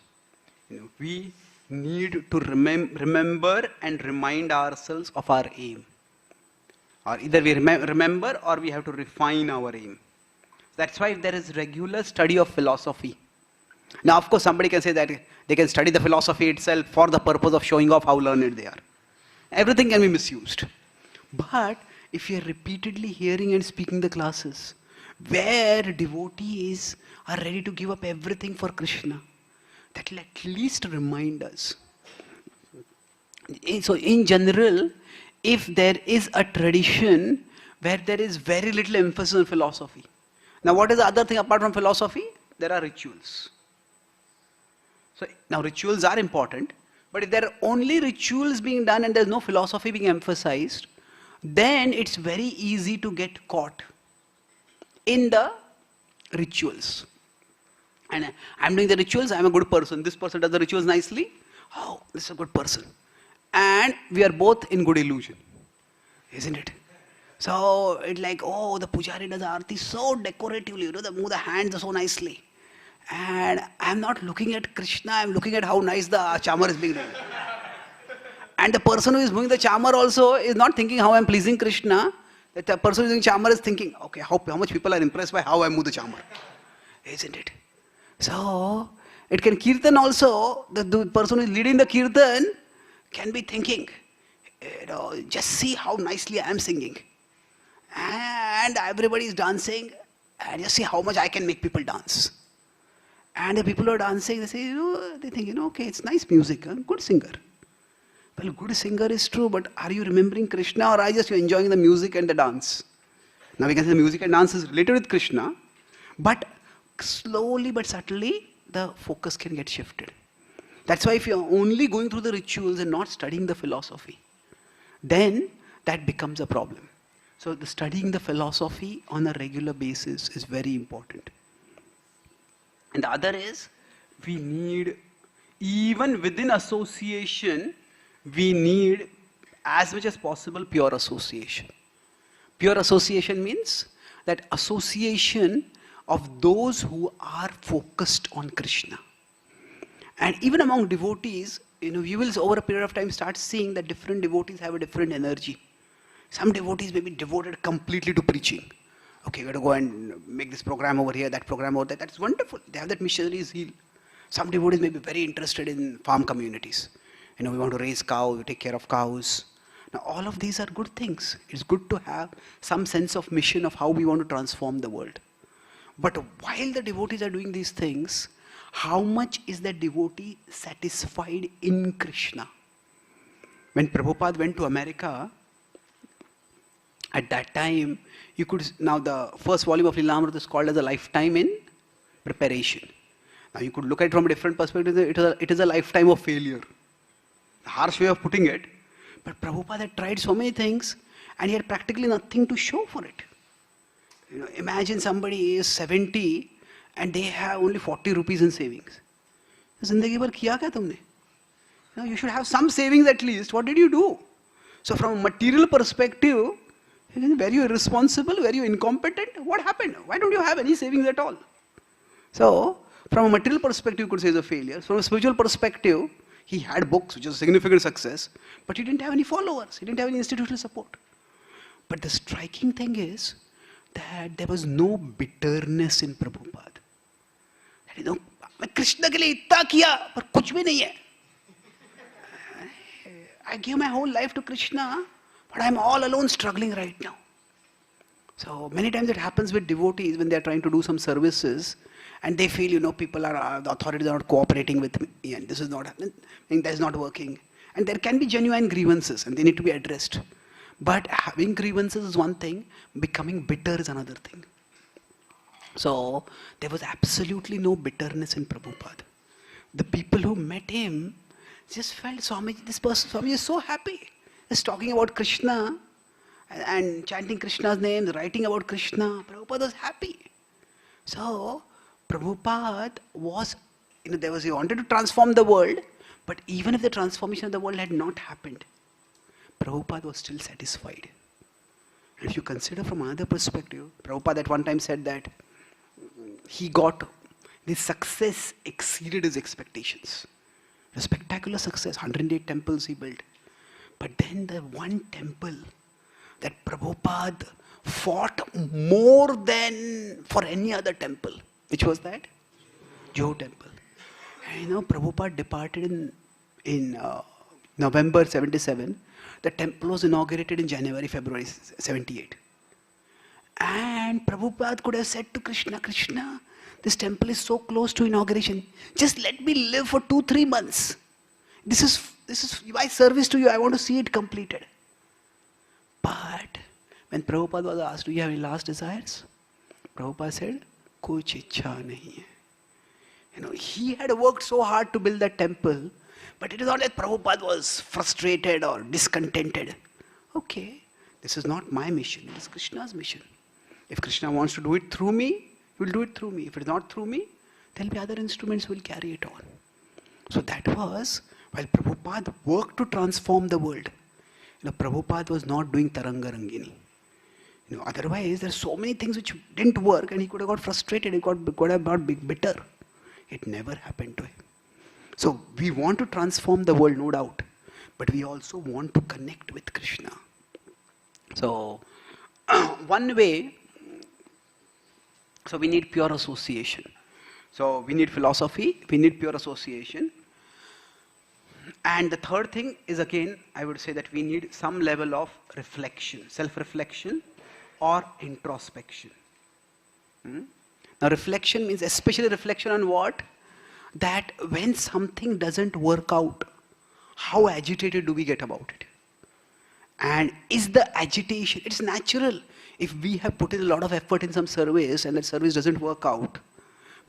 We need to remember and remind ourselves of our aim. Or either we remember or we have to refine our aim. That's why there is regular study of philosophy. Now, of course, somebody can say that they can study the philosophy itself for the purpose of showing off how learned they are. Everything can be misused. But if you are repeatedly hearing and speaking the classes, where devotees are ready to give up everything for Krishna. That will at least remind us. So in general, if there is a tradition where there is very little emphasis on philosophy. Now what is the other thing apart from philosophy? There are rituals. So now rituals are important, but if there are only rituals being done and there's no philosophy being emphasized, then it's very easy to get caught in the rituals. And I'm doing the rituals, I'm a good person. This person does the rituals nicely. Oh, this is a good person. And we are both in good illusion. Isn't it? So it's like, oh, the pujari does the aarti so decoratively, they move the hands so nicely. And I'm not looking at Krishna, I'm looking at how nice the chamar is being done. And the person who is moving the chamar also is not thinking how I'm pleasing Krishna. The person who is doing chamar is thinking, okay, how much people are impressed by how I move the chamar. Isn't it? So, it can kirtan also, the person who is leading the kirtan can be thinking, just see how nicely I am singing. And everybody is dancing, and just see how much I can make people dance. And the people who are dancing, they say, they think, okay, it's nice music, good singer. Well, good singer is true, but are you remembering Krishna or are you just enjoying the music and the dance? Now we can say the music and dance is related with Krishna, but slowly but subtly, the focus can get shifted. That's why if you're only going through the rituals and not studying the philosophy, then that becomes a problem. So the studying the philosophy on a regular basis is very important. And the other is, we need, even within association, we need as much as possible pure association. Pure association means that association of those who are focused on Krishna. And even among devotees, you will over a period of time start seeing that different devotees have a different energy. Some devotees may be devoted completely to preaching. Okay, we're going to go and make this program over here, that program over there. That's wonderful. They have that missionary zeal. Some devotees may be very interested in farm communities. We want to raise cows, we take care of cows. Now all of these are good things. It's good to have some sense of mission of how we want to transform the world. But while the devotees are doing these things, how much is that devotee satisfied in Krishna? When Prabhupada went to America, at that time, now the first volume of Lilamrita is called as a lifetime in preparation. Now you could look at it from a different perspective, it is a lifetime of failure. A harsh way of putting it. But Prabhupada had tried so many things and he had practically nothing to show for it. Imagine somebody is 70 and they have only 40 rupees in savings. Zindagi bhar kiya kya tumne? You should have some savings at least. What did you do? So from a material perspective, were you irresponsible? Were you incompetent? What happened? Why don't you have any savings at all? So from a material perspective, you could say it's a failure. From a spiritual perspective, he had books, which was a significant success, but he didn't have any followers. He didn't have any institutional support. But the striking thing is that there was no bitterness in Prabhupada. Krishna ke liye itna kiya, par kuch bhi nahi hai. I gave my whole life to Krishna, but I'm all alone struggling right now. So many times it happens with devotees when they're trying to do some services and they feel, people are, the authorities are not cooperating with me and this is not happening, that's not working. And there can be genuine grievances and they need to be addressed. But having grievances is one thing, becoming bitter is another thing. So there was absolutely no bitterness in Prabhupada. The people who met him just felt, Swami is so happy. He's talking about Krishna and chanting Krishna's name, writing about Krishna. Prabhupada was happy. So Prabhupada was, he wanted to transform the world, but even if the transformation of the world had not happened, Prabhupada was still satisfied. And if you consider from another perspective, Prabhupada at one time said that he got, the success exceeded his expectations. A spectacular success, 108 temples he built. But then the one temple that Prabhupada fought more than for any other temple, which was that? Joe temple. And Prabhupada departed in November 77. The temple was inaugurated in January, February 78. And Prabhupada could have said to Krishna, Krishna, this temple is so close to inauguration. Just let me live for 2-3 months. This is my service to you. I want to see it completed. But when Prabhupada was asked, do you have any last desires? Prabhupada said, Kuch ichha nahi hai. He had worked so hard to build that temple, but it is not that Prabhupada was frustrated or discontented. Okay, this is not my mission, it is Krishna's mission. If Krishna wants to do it through me, he will do it through me. If it is not through me, there will be other instruments who will carry it on. So that was, while Prabhupada worked to transform the world, Prabhupada was not doing Taranga Rangini. Otherwise, there are so many things which didn't work and he could have got frustrated, he could have got bitter. It never happened to him. So we want to transform the world, no doubt, but we also want to connect with Krishna. So one way, so we need pure association. So we need philosophy, we need pure association. And the third thing is, again, I would say that we need some level of reflection, self-reflection or introspection. Now reflection means especially reflection on what? That when something doesn't work out, how agitated do we get about it? And is the agitation, it's natural. If we have put in a lot of effort in some service and that service doesn't work out,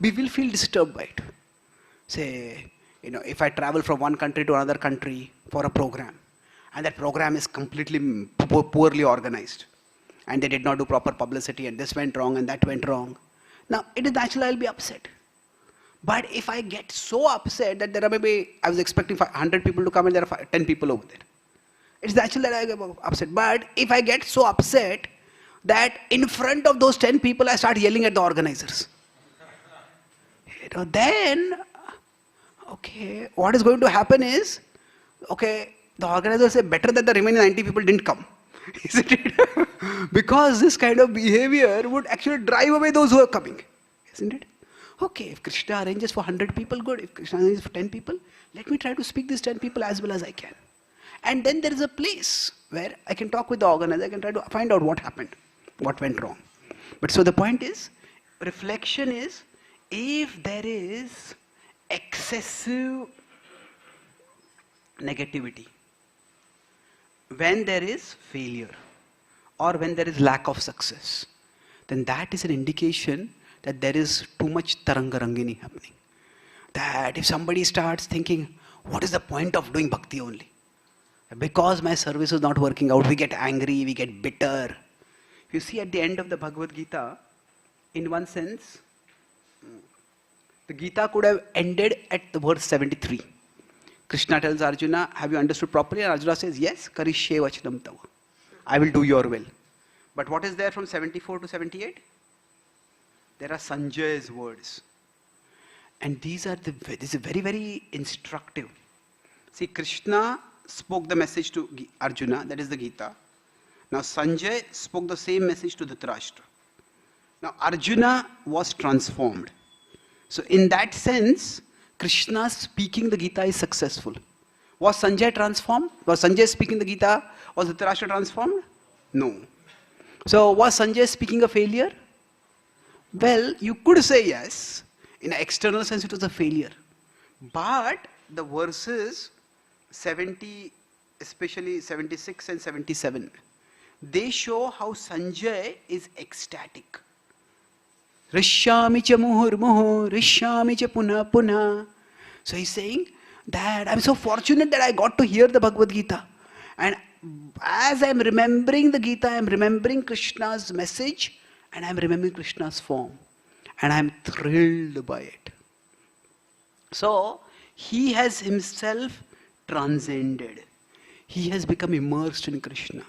we will feel disturbed by it. Say, if I travel from one country to another country for a program, and that program is completely poorly organized, and they did not do proper publicity, and this went wrong and that went wrong. Now, it is natural I'll be upset. But if I get so upset that there are maybe, I was expecting 100 people to come and there are 10 people over there. It's natural that I get upset. But if I get so upset that in front of those 10 people I start yelling at the organizers, then, okay, what is going to happen is, okay, the organizers say better that the remaining 90 people didn't come. Isn't it? Because this kind of behavior would actually drive away those who are coming. Isn't it? Okay, if Krishna arranges for 100 people, good. If Krishna arranges for 10 people, let me try to speak these 10 people as well as I can. And then there is a place where I can talk with the organizer, I can try to find out what happened, what went wrong. But so the point is, reflection is, if there is excessive negativity, when there is failure, or when there is lack of success, then that is an indication that there is too much Taranga Rangini happening. That if somebody starts thinking, what is the point of doing bhakti only? Because my service is not working out, we get angry, we get bitter. You see at the end of the Bhagavad Gita, in one sense, the Gita could have ended at the verse 73. Krishna tells Arjuna, have you understood properly? And Arjuna says, yes, karishye vachanam tava. I will do your will. But what is there from 74 to 78? There are Sanjay's words. And this is very, very instructive. See, Krishna spoke the message to Arjuna, that is the Gita. Now Sanjay spoke the same message to Dhritarashtra. Now Arjuna was transformed. So in that sense, Krishna speaking the Gita is successful. Was Sanjay transformed? Was Sanjay speaking the Gita? Was Dhritarashtra transformed? No. So was Sanjay speaking a failure? Well, you could say yes. In an external sense, it was a failure. But the verses 70, especially 76 and 77, they show how Sanjay is ecstatic. Rishyami cha muhur muhur, rishyami cha punha punha. So he's saying that I'm so fortunate that I got to hear the Bhagavad Gita. And as I'm remembering the Gita, I'm remembering Krishna's message and I'm remembering Krishna's form. And I'm thrilled by it. So he has himself transcended. He has become immersed in Krishna.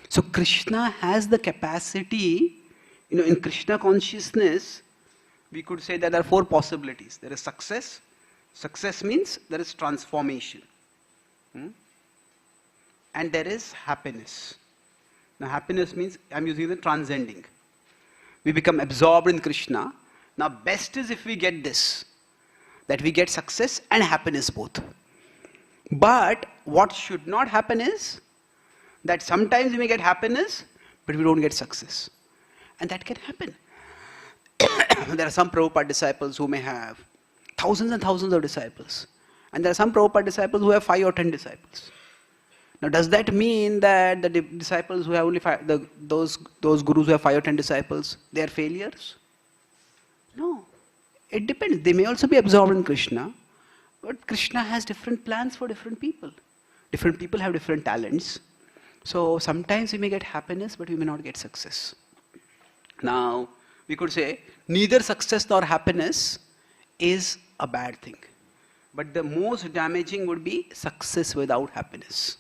So Krishna has the capacity, in Krishna consciousness, we could say that there are 4 possibilities. There is success. Success means there is transformation. And there is happiness. Now happiness means, I'm using the transcending. We become absorbed in Krishna. Now best is if we get this, that we get success and happiness both. But what should not happen is that sometimes we may get happiness, but we don't get success. And that can happen. There are some Prabhupada disciples who may have thousands and thousands of disciples. And there are some Prabhupada disciples who have 5 or 10 disciples. Now, does that mean that the disciples who have only those gurus who have 5 or 10 disciples, they are failures? No. It depends. They may also be absorbed in Krishna, but Krishna has different plans for different people. Different people have different talents. So sometimes we may get happiness, but we may not get success. Now, we could say neither success nor happiness is a bad thing. But the most damaging would be success without happiness.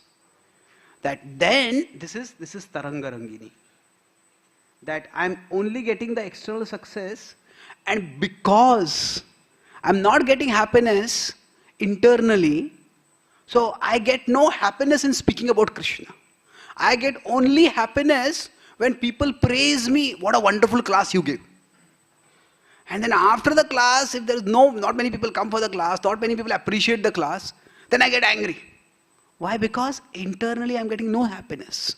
That then, this is Taranga Rangini. That I'm only getting the external success, and because I'm not getting happiness internally, so I get no happiness in speaking about Krishna. I get only happiness when people praise me, what a wonderful class you give. And then after the class, if not many people come for the class, not many people appreciate the class, then I get angry. Why? Because internally I'm getting no happiness.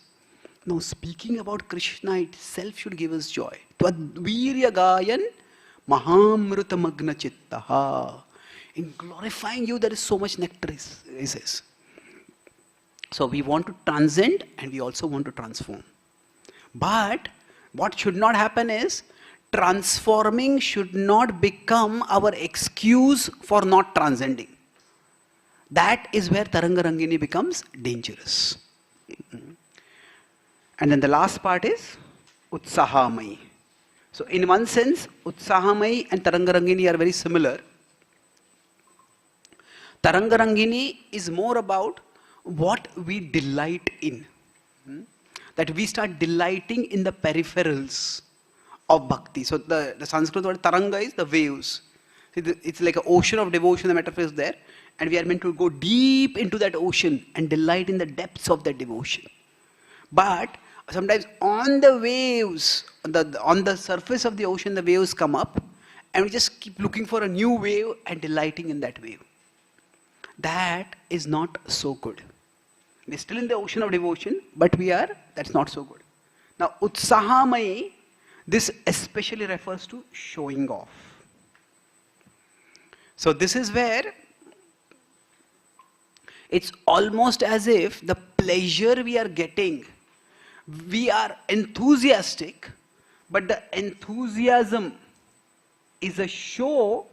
No, speaking about Krishna itself should give us joy. Twadvirya gayan mahamruta magna chittaha. In glorifying you, there is so much nectar, he says. So we want to transcend and we also want to transform. But what should not happen is, transforming should not become our excuse for not transcending. That is where Taranga Rangini becomes dangerous. And then the last part is Utsahamai. So in one sense, Utsahamai and Taranga Rangini are very similar. Taranga Rangini is more about what we delight in. That we start delighting in the peripherals of bhakti. So the Sanskrit word Taranga is the waves. It's like an ocean of devotion, the metaphor is there. And we are meant to go deep into that ocean and delight in the depths of that devotion. But sometimes on the waves, on the surface of the ocean, the waves come up, and we just keep looking for a new wave and delighting in that wave. That is not so good. We're still in the ocean of devotion, but that's not so good. Now, Utsahamai, this especially refers to showing off. So this is where it's almost as if the pleasure we are getting, we are enthusiastic, but the enthusiasm is a show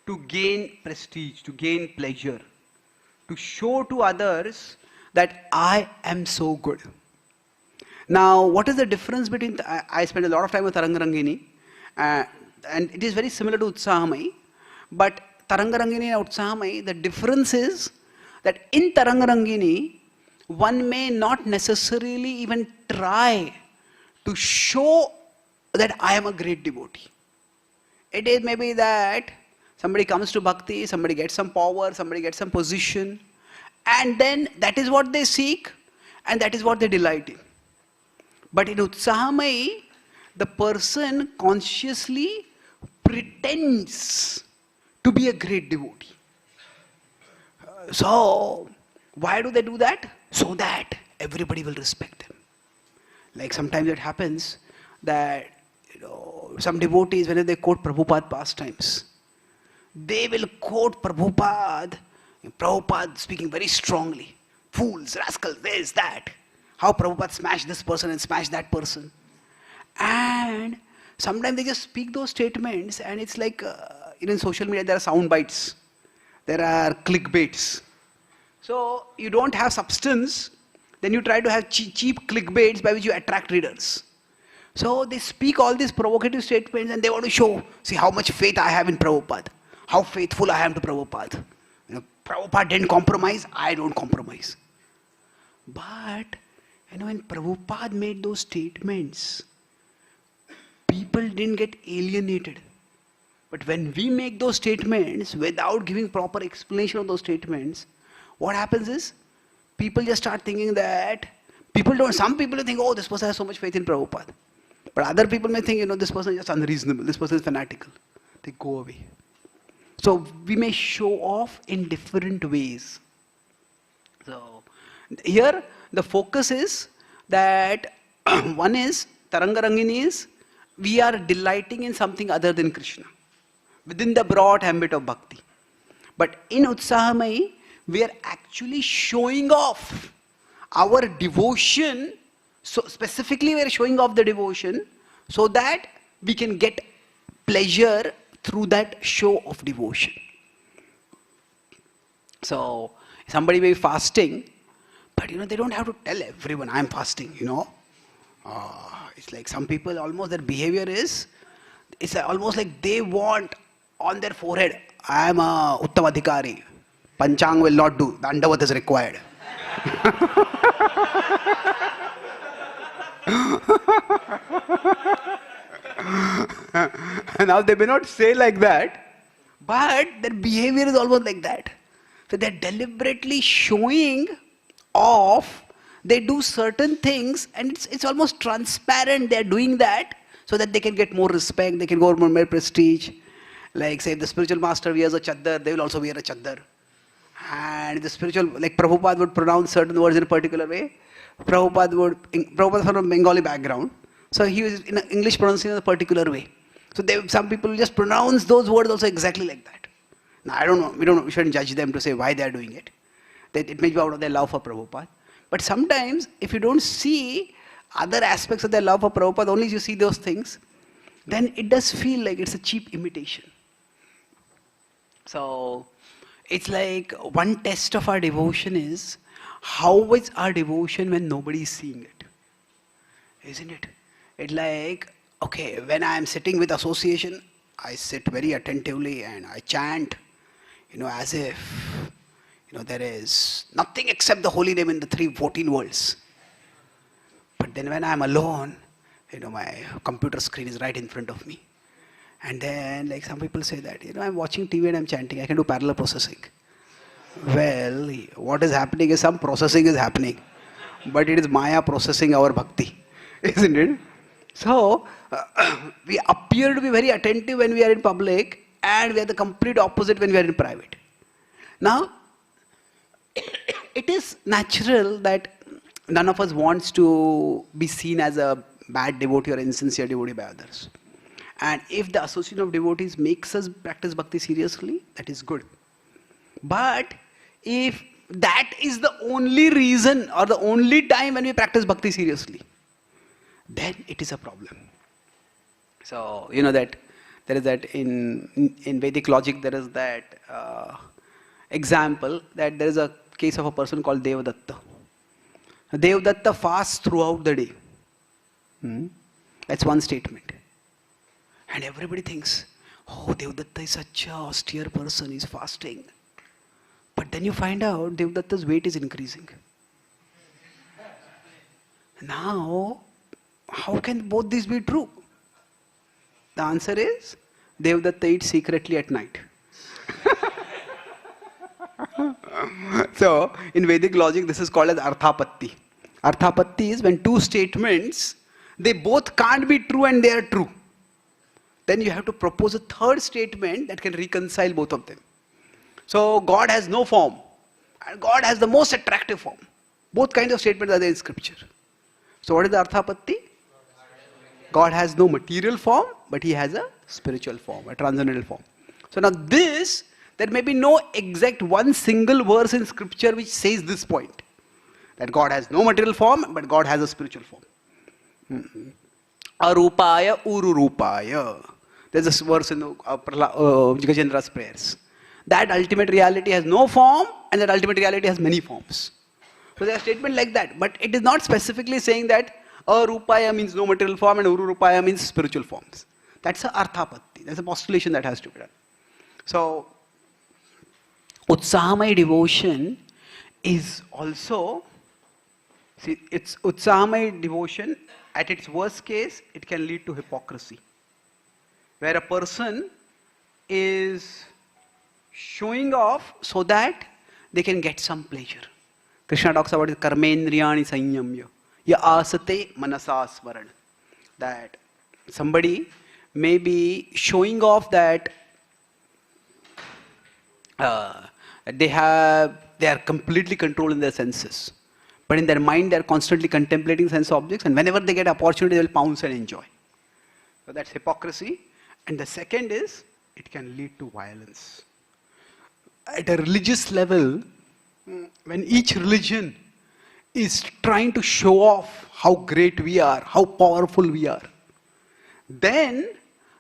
to gain prestige, to gain pleasure, to show to others that I am so good. Now, what is the difference between, I spent a lot of time with Taranga Rangini, and it is very similar to Utsahamai, but Taranga Rangini and Utsahamai, the difference is that in Taranga Rangini, one may not necessarily even try to show that I am a great devotee. It is maybe that somebody comes to bhakti, somebody gets some power, somebody gets some position, and then that is what they seek, and that is what they delight in. But in Utsahamai, the person consciously pretends to be a great devotee. So, why do they do that? So that everybody will respect them. Like sometimes it happens that some devotees, whenever they quote Prabhupada pastimes, they will quote Prabhupada speaking very strongly. Fools, rascals, this, that. How Prabhupada smashed this person and smashed that person. And sometimes they just speak those statements, and it's like, in social media there are sound bites. There are clickbaits. So you don't have substance, then you try to have cheap clickbaits by which you attract readers. So they speak all these provocative statements and they want to show, see how much faith I have in Prabhupada, how faithful I am to Prabhupada. Prabhupada didn't compromise, I don't compromise. But when Prabhupada made those statements, people didn't get alienated. But when we make those statements without giving proper explanation of those statements, what happens is, people just start thinking that, some people think, oh, this person has so much faith in Prabhupada. But other people may think, this person is just unreasonable, this person is fanatical. They go away. So we may show off in different ways. So here the focus is that one is, Taranga Rangini is we are delighting in something other than Krishna, within the broad ambit of bhakti. But in Utsahamai, we are actually showing off our devotion. So specifically we are showing off the devotion so that we can get pleasure through that show of devotion. So somebody may be fasting, but they don't have to tell everyone, I'm fasting, It's like some people, almost their behavior is, it's almost like they want on their forehead, I am a Uttam Adhikari. Panchang will not do, the Andavat is required. Now they may not say like that, but their behavior is almost like that. So they're deliberately showing off, they do certain things and it's almost transparent they're doing that so that they can get more respect, they can go more prestige. Like say if the spiritual master wears a chaddar, they will also wear a chaddar. And the spiritual, like Prabhupada would pronounce certain words in a particular way. Prabhupada from a Bengali background, so he was in English pronouncing in a particular way. So some people will just pronounce those words also exactly like that. Now I don't know, we shouldn't judge them to say why they are doing it. It may be out of their love for Prabhupada. But sometimes if you don't see other aspects of their love for Prabhupada, only you see those things, then it does feel like it's a cheap imitation. So it's like one test of our devotion is, how is our devotion when nobody is seeing it? Isn't it? It's like, okay, when I am sitting with association, I sit very attentively and I chant, as if, there is nothing except the holy name in the 14 worlds. But then when I am alone, my computer screen is right in front of me. And then, like some people say that, I'm watching TV and I'm chanting, I can do parallel processing. Well, what is happening is some processing is happening. But it is Maya processing our bhakti. Isn't it? So, we appear to be very attentive when we are in public and we are the complete opposite when we are in private. Now, it is natural that none of us wants to be seen as a bad devotee or insincere devotee by others. And if the association of devotees makes us practice bhakti seriously, that is good. But if that is the only reason or the only time when we practice bhakti seriously, then it is a problem. So, that there is that in Vedic logic, there is that example that there is a case of a person called Devadatta. Devadatta fasts throughout the day. That's one statement. And everybody thinks, oh, Devadatta is such an austere person, he's fasting. But then you find out Devadatta's weight is increasing. Now, how can both these be true? The answer is, Devadatta eats secretly at night. So, in Vedic logic, this is called as Arthapatti. Arthapatti is when two statements, they both can't be true and they are true. Then you have to propose a third statement that can reconcile both of them. So, God has no form and God has the most attractive form. Both kinds of statements are there in scripture. So, what is the Arthapatti? God has no material form, but he has a spiritual form, a transcendental form. So now there may be no exact one single verse in scripture which says this point. That God has no material form, but God has a spiritual form. Arupaya ururupaya. There's this verse in Gajendra's prayers. That ultimate reality has no form, and that ultimate reality has many forms. So there's a statement like that, but it is not specifically saying that Arupaya means no material form and Ururupaya means spiritual forms. That's a Arthapatti. That's a postulation that has to be done. So, Utsahamai devotion is also, see, it's Utsahamai devotion, at its worst case, it can lead to hypocrisy. Where a person is showing off so that they can get some pleasure. Krishna talks about it, karmendriyani sanyamya. Ya asate manasasvaran. That somebody may be showing off that they are completely controlled in their senses. But in their mind, they are constantly contemplating sense objects, and whenever they get opportunity, they will pounce and enjoy. So that's hypocrisy. And the second is, it can lead to violence. At a religious level, when each religion is trying to show off how great we are, how powerful we are, then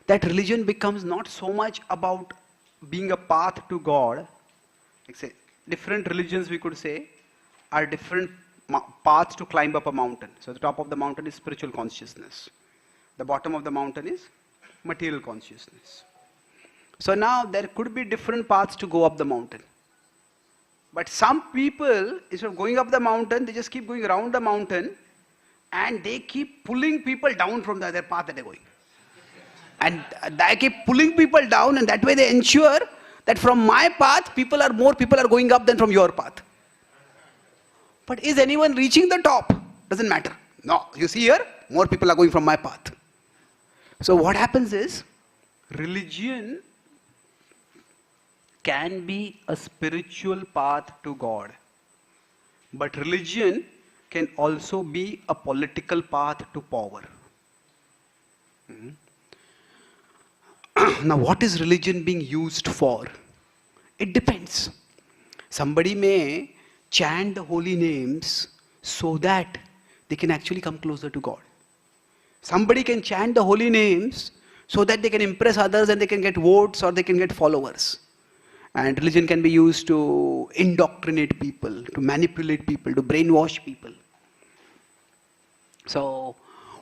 that religion becomes not so much about being a path to God. Like say, different religions we could say are different paths to climb up a mountain. So the top of the mountain is spiritual consciousness. The bottom of the mountain is material consciousness. So now there could be different paths to go up the mountain. But some people, instead of going up the mountain, they just keep going around the mountain and they keep pulling people down from the other path that they're going. And they keep pulling people down, and that way they ensure that from my path, more people are going up than from your path. But is anyone reaching the top? Doesn't matter. No, you see here, more people are going from my path. So what happens is, religion can be a spiritual path to God. But religion can also be a political path to power. Now what is religion being used for? It depends. Somebody may chant the holy names so that they can actually come closer to God. Somebody can chant the holy names so that they can impress others and they can get votes or they can get followers. And religion can be used to indoctrinate people, to manipulate people, to brainwash people. So,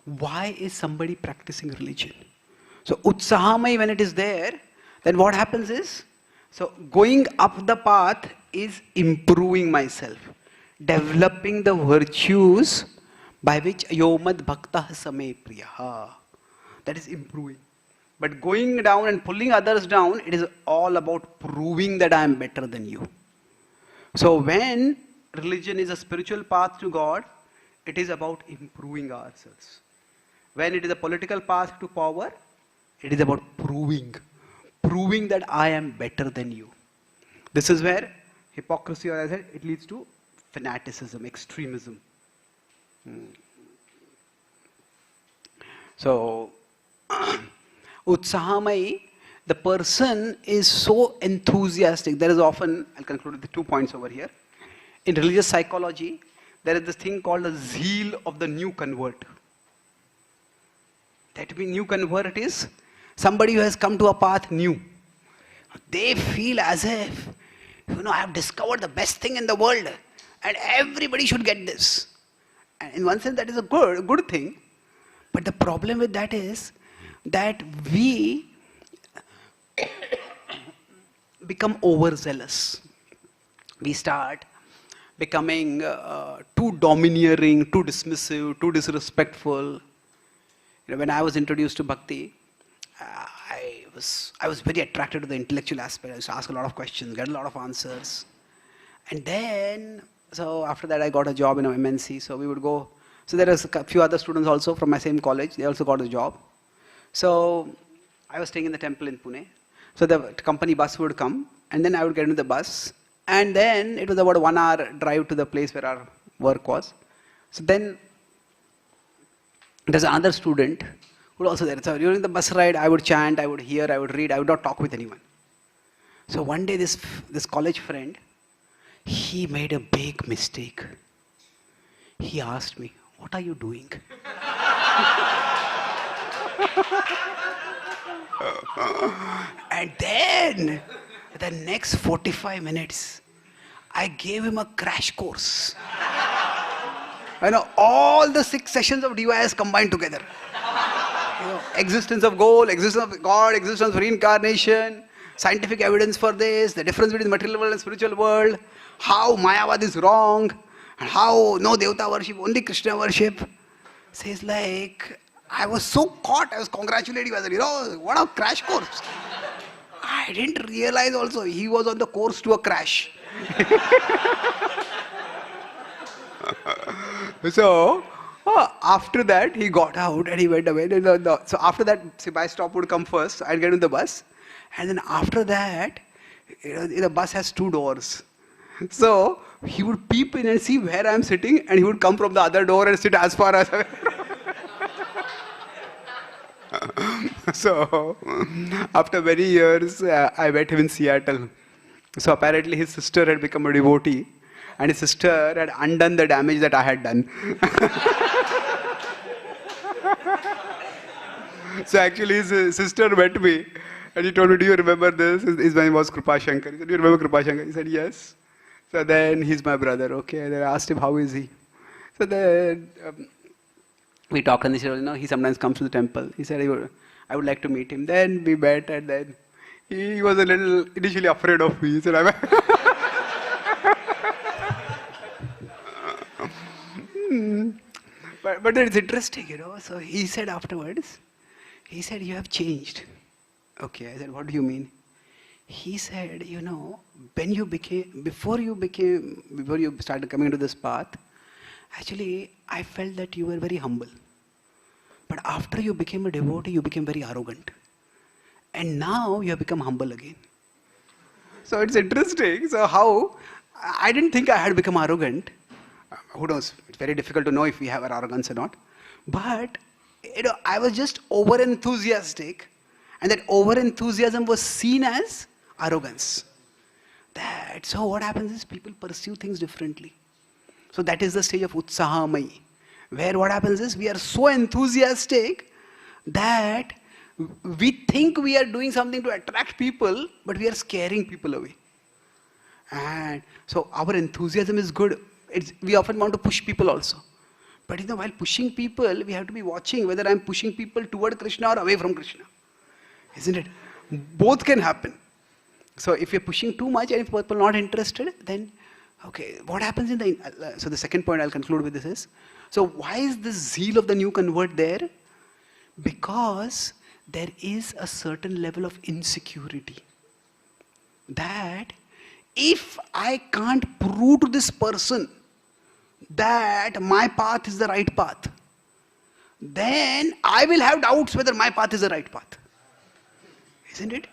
why is somebody practicing religion? So, utsahamai, when it is there, then what happens is, so going up the path is improving myself, developing the virtues by which yomad bhaktah same priyaha. That is improving. But going down and pulling others down, it is all about proving that I am better than you. So when religion is a spiritual path to God, it is about improving ourselves. When it is a political path to power, it is about proving that I am better than you. This is where hypocrisy, or as I said, it leads to fanaticism, extremism. So, Utsahamai, the person is so enthusiastic. There is often, I'll conclude with the 2 points over here. In religious psychology, there is this thing called the zeal of the new convert. That means new convert is somebody who has come to a path new. They feel as if, I have discovered the best thing in the world and everybody should get this. And in one sense, that is a good thing. But the problem with that is that we become overzealous. We start becoming too domineering, too dismissive, too disrespectful. When I was introduced to Bhakti, I was very attracted to the intellectual aspect. I used to ask a lot of questions, get a lot of answers. And then, so after that I got a job in an MNC, so we would go. So there was a few other students also from my same college, they also got a job. So I was staying in the temple in Pune. So the company bus would come, and then I would get into the bus, and then it was about a 1 hour drive to the place where our work was. So then there's another student who was also there. So during the bus ride, I would chant, I would hear, I would read, I would not talk with anyone. So one day this college friend, he made a big mistake. He asked me, "What are you doing?" And then, the next 45 minutes, I gave him a crash course. All the 6 sessions of DYS combined together. Existence of goal, existence of God, existence of reincarnation, scientific evidence for this, the difference between the material world and spiritual world, how Mayavad is wrong, and how no Devta worship, only Krishna worship. Says like, I was so caught, I was congratulating myself, what a crash course. I didn't realize also he was on the course to a crash. So, after that, he got out and he went away. So after that, my stop would come first, I'd get in the bus. And then after that, the bus has 2 doors. So, he would peep in and see where I'm sitting, and he would come from the other door and sit as far as So, after many years, I met him in Seattle. So apparently his sister had become a devotee and his sister had undone the damage that I had done. So actually his sister met me and he told me, do you remember this? His name was Krupa Shankar. He said, do you remember Krupa Shankar? He said, yes. So then he's my brother, okay. And then I asked him, how is he? So then we talked and he said, he sometimes comes to the temple. He said, I would like to meet him. Then we met and then he was a little initially afraid of me. He said, but it's interesting, So he said afterwards, he said, you have changed. Okay, I said, what do you mean? He said, when you before you started coming into this path, actually, I felt that you were very humble. But after you became a devotee, you became very arrogant. And now you have become humble again. So it's interesting. So how, I didn't think I had become arrogant. Who knows? It's very difficult to know if we have an arrogance or not. But, I was just over-enthusiastic. And that over-enthusiasm was seen as arrogance. So what happens is people pursue things differently. So that is the stage of Utsahamai. Where what happens is we are so enthusiastic that we think we are doing something to attract people, but we are scaring people away. And so our enthusiasm is good. We often want to push people also. But while pushing people, we have to be watching whether I'm pushing people toward Krishna or away from Krishna. Isn't it? Both can happen. So if you're pushing too much and if people are not interested, then okay, what happens so the second point I'll conclude with this is, so why is the zeal of the new convert there? Because there is a certain level of insecurity. That if I can't prove to this person that my path is the right path, then I will have doubts whether my path is the right path. Isn't it?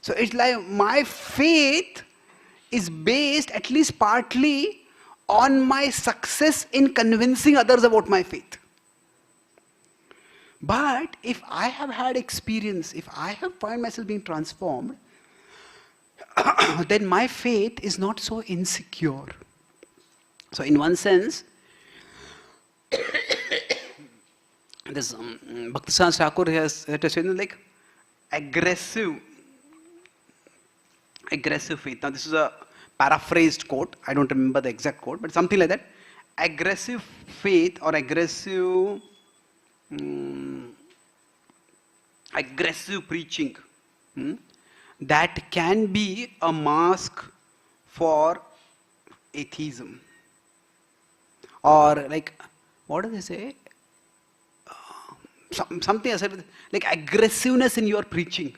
So it's like my faith is based at least partly on my success in convincing others about my faith. But if I have had experience, if I have found myself being transformed, then my faith is not so insecure. So in one sense, this Bhakti Thakur has said like aggressive faith. Now this is a paraphrased quote. I don't remember the exact quote, but something like that. Aggressive faith or aggressive preaching that can be a mask for atheism. Or like, what do they say? Something I said, like aggressiveness in your preaching.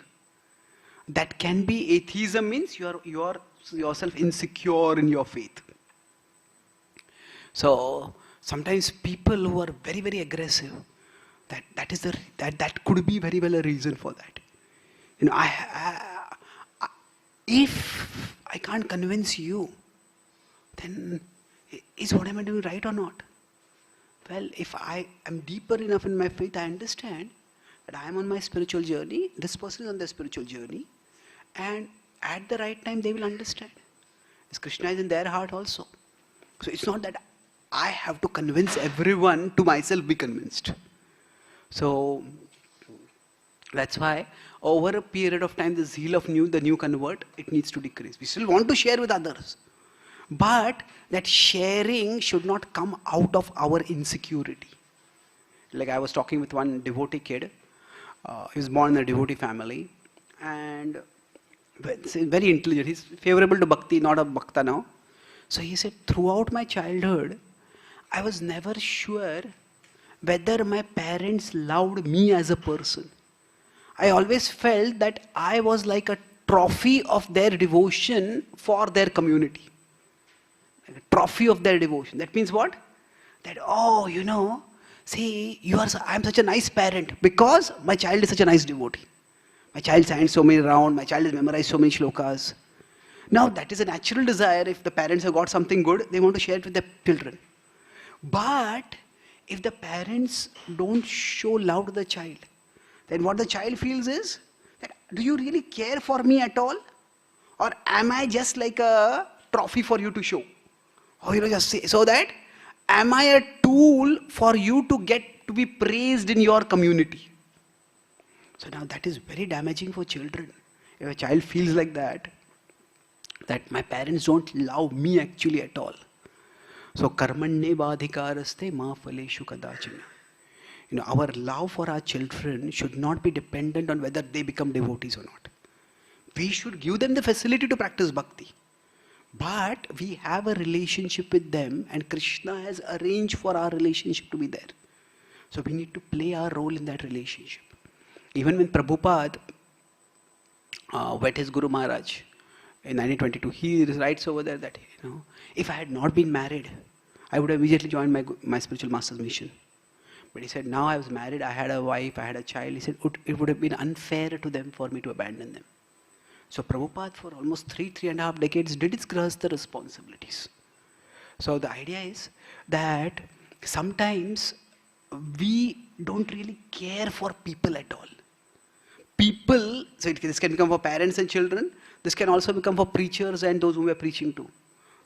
That can be atheism, means you are yourself insecure in your faith. So sometimes people who are very, very aggressive, that could be very well a reason for that. If I can't convince you, then is what am I doing right or not? Well, if I am deeper enough in my faith, I understand that I am on my spiritual journey, this person is on their spiritual journey, and at the right time they will understand. This Krishna is in their heart also. So it's not that I have to convince everyone to myself be convinced. So that's why over a period of time the zeal of the new convert, it needs to decrease. We still want to share with others. But that sharing should not come out of our insecurity. Like I was talking with one devotee kid. He was born in a devotee family. And very intelligent. He's favorable to Bhakti, not a Bhakta now. So he said, throughout my childhood, I was never sure whether my parents loved me as a person. I always felt that I was like a trophy of their devotion for their community. Like a trophy of their devotion. That means what? That, see, I'm such a nice parent because my child is such a nice devotee. My child signs so many round, my child has memorized so many shlokas. Now that is a natural desire. If the parents have got something good, they want to share it with their children. But if the parents don't show love to the child, then what the child feels is that, do you really care for me at all? Or am I just like a trophy for you to show? Or just say, so that, am I a tool for you to get to be praised in your community? So now that is very damaging for children. If a child feels like that my parents don't love me actually at all. So karmanne badhikaraste ma phaleshu kadachana. Our love for our children should not be dependent on whether they become devotees or not. We should give them the facility to practice bhakti. But we have a relationship with them, and Krishna has arranged for our relationship to be there. So we need to play our role in that relationship. Even when Prabhupada met his Guru Maharaj in 1922, he writes over there that, if I had not been married, I would have immediately joined my spiritual master's mission. But he said, now I was married, I had a wife, I had a child. He said, it would have been unfair to them for me to abandon them. So Prabhupada for almost 3.5 decades did his grahastha responsibilities. So the idea is that sometimes we don't really care for people at all. People, so this can become for parents and children, this can also become for preachers and those who we are preaching to.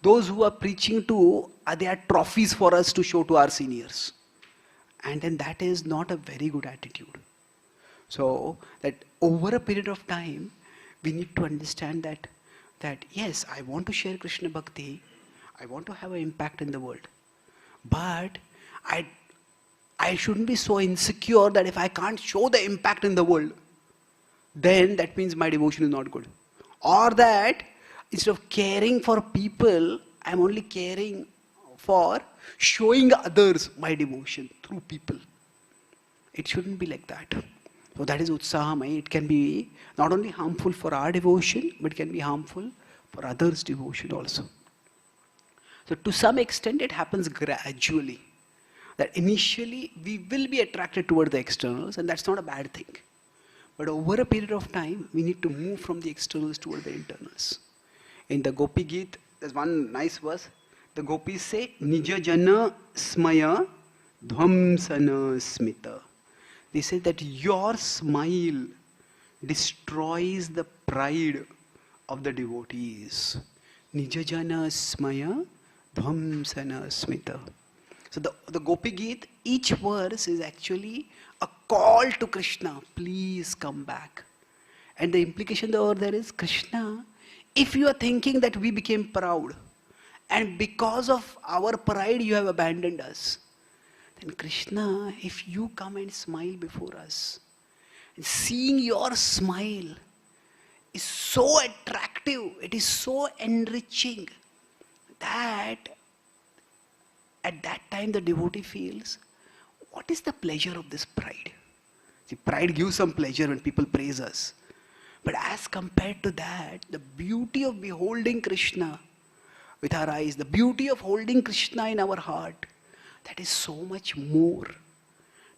Those who are preaching to, they are trophies for us to show to our seniors. And then that is not a very good attitude. So that over a period of time, we need to understand that yes, I want to share Krishna Bhakti, I want to have an impact in the world. But I shouldn't be so insecure that if I can't show the impact in the world, then that means my devotion is not good. Or that instead of caring for people, I'm only caring for showing others my devotion through people. It shouldn't be like that. So that is utsahamai. It can be not only harmful for our devotion, but it can be harmful for others' devotion also. So to some extent it happens gradually. That initially we will be attracted toward the externals, and that's not a bad thing. But over a period of time, we need to move from the externals toward the internals. In the Gopi Geet, there's one nice verse. The gopis say, Nija jana smaya dhvamsana smita. They say that your smile destroys the pride of the devotees. Nija jana smaya dhvamsana smita. So the Gopi Geet, each verse is actually a call to Krishna, please come back. And the implication over there is, Krishna, if you are thinking that we became proud, and because of our pride you have abandoned us, then Krishna, if you come and smile before us, and seeing your smile is so attractive, it is so enriching, that at that time the devotee feels, what is the pleasure of this pride? See, pride gives some pleasure when people praise us. But as compared to that, the beauty of beholding Krishna with our eyes, the beauty of holding Krishna in our heart, that is so much more.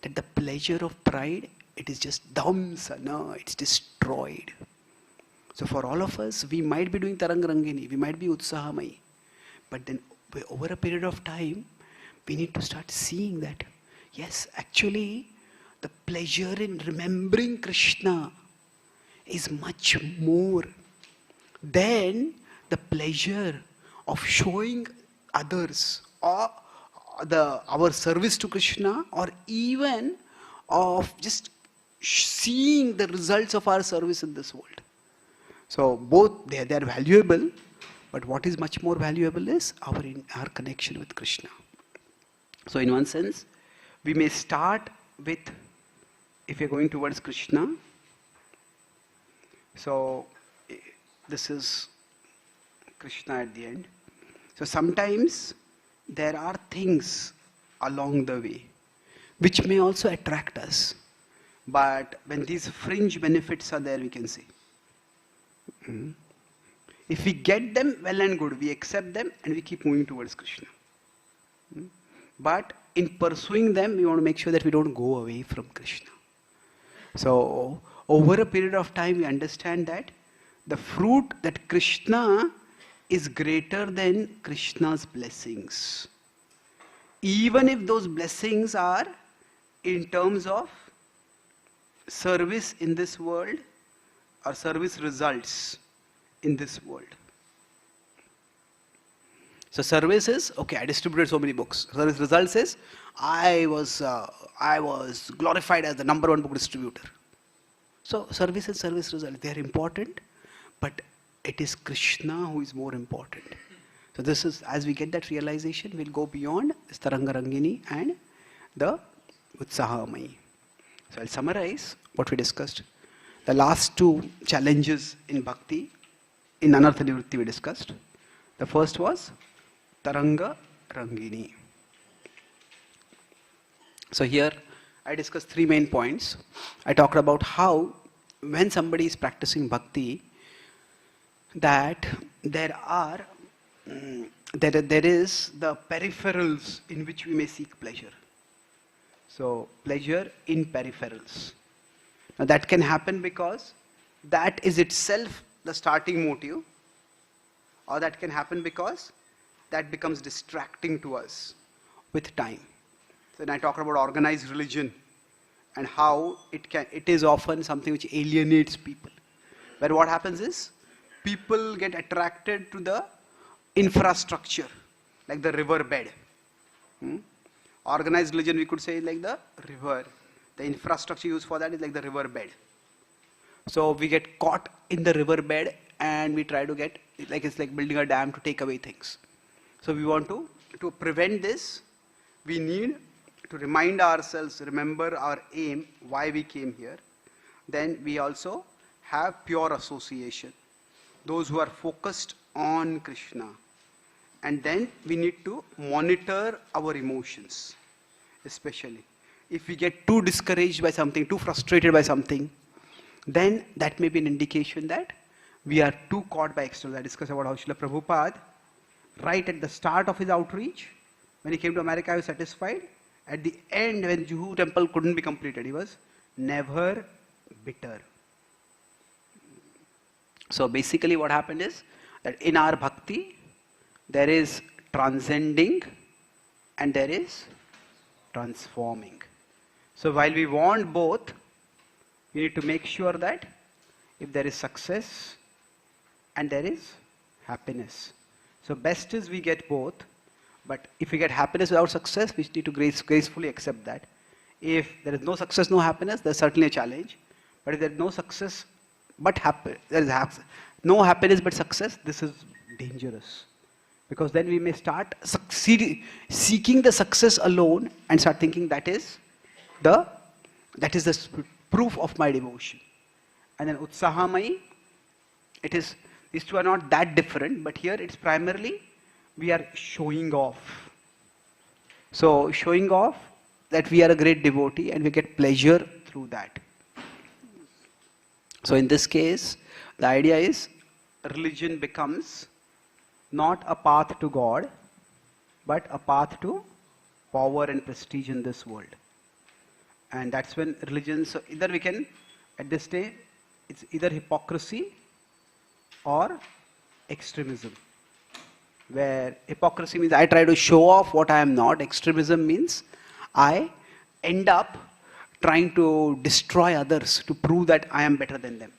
That the pleasure of pride, it is just dhamsana, it's destroyed. So for all of us, we might be doing Tarangrangini, we might be Utsahamai. But then over a period of time, we need to start seeing that, yes, actually, the pleasure in remembering Krishna is much more than the pleasure of showing others or our service to Krishna, or even of just seeing the results of our service in this world. So both they are valuable, but what is much more valuable is our connection with Krishna. So in one sense, we may start with, if you're going towards Krishna, so this is Krishna at the end. So sometimes there are things along the way which may also attract us. But when these fringe benefits are there, we can say, if we get them, well and good, we accept them and we keep moving towards Krishna. But in pursuing them, we want to make sure that we don't go away from Krishna. So over a period of time, we understand that the fruit that Krishna is greater than Krishna's blessings. Even if those blessings are in terms of service in this world or service results in this world. So service is, okay, I distributed so many books. Service results is, I was glorified as the #1 book distributor. So service and service results, they are important, but it is Krishna who is more important. So this is, as we get that realization, we'll go beyond this Taranga Rangini and the Utsahamai. So I'll summarize what we discussed. The last two challenges in Bhakti, in Anartha Nivritti we discussed. The first was Taranga Rangini. So here I discussed 3 main points. I talked about how when somebody is practicing Bhakti, that there is the peripherals in which we may seek pleasure. So pleasure in peripherals. Now that can happen because that is itself the starting motive, or that can happen because that becomes distracting to us with time. So then I talked about organized religion and how it is often something which alienates people. Where what happens is, people get attracted to the infrastructure, like the river bed. Organized religion, we could say, like the river. The infrastructure used for that is like the river bed. So we get caught in the river bed and we try to get, like it's like building a dam to take away things. So we want to prevent this, we need to remind ourselves, remember our aim, why we came here. Then we also have pure association, those who are focused on Krishna. And then we need to monitor our emotions, especially. If we get too discouraged by something, too frustrated by something, then that may be an indication that we are too caught by external. I discussed about how Srila Prabhupada, right at the start of his outreach, when he came to America, he was satisfied. At the end, when Juhu temple couldn't be completed, he was never bitter. So basically what happened is that in our bhakti, there is transcending and there is transforming. So while we want both, we need to make sure that if there is success and there is happiness. So best is we get both, but if we get happiness without success, we need to gracefully accept that. If there is no success, no happiness, there's certainly a challenge. But if there is no success but no happiness but success, this is dangerous. Because then we may start seeking the success alone and start thinking that is the proof of my devotion. And then Utsahamai, these two are not that different, but here it's primarily we are showing off. So showing off that we are a great devotee and we get pleasure through that. So in this case, the idea is religion becomes not a path to God, but a path to power and prestige in this world. And that's when religion, so either we can, at this stage, it's either hypocrisy or extremism. Where hypocrisy means I try to show off what I am not. Extremism means I end up trying to destroy others to prove that I am better than them.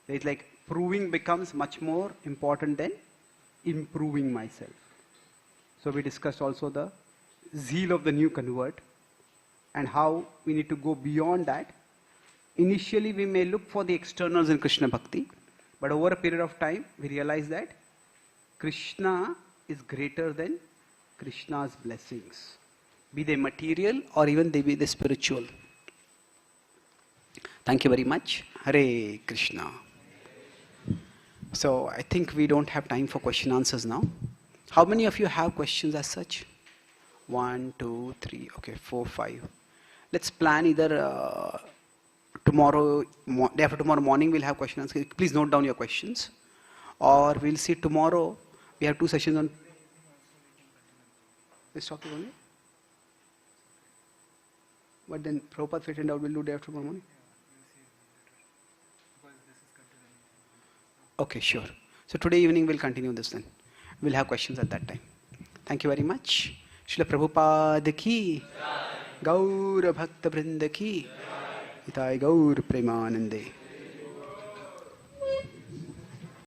It's like proving becomes much more important than improving myself. So we discussed also the zeal of the new convert and how we need to go beyond that. Initially we may look for the externals in Krishna Bhakti, but over a period of time we realize that Krishna is greater than Krishna's blessings, be they material or even they be the spiritual. Thank you very much. Hare Krishna. So I think we don't have time for question answers now. How many of you have questions as such? 1, 2, 3, okay, 4, 5. Let's plan either tomorrow, day after tomorrow morning we'll have question answers. Please note down your questions. Or we'll see tomorrow, we have 2 sessions on this topic only. But then Prabhupada Fit and Out will do day after tomorrow morning. Okay, sure. So today evening we'll continue this then. We'll have questions at that time. Thank you very much. Srila Prabhupada ki, Gaura Bhakta Vrinda ki, Itai Gaur Premanande.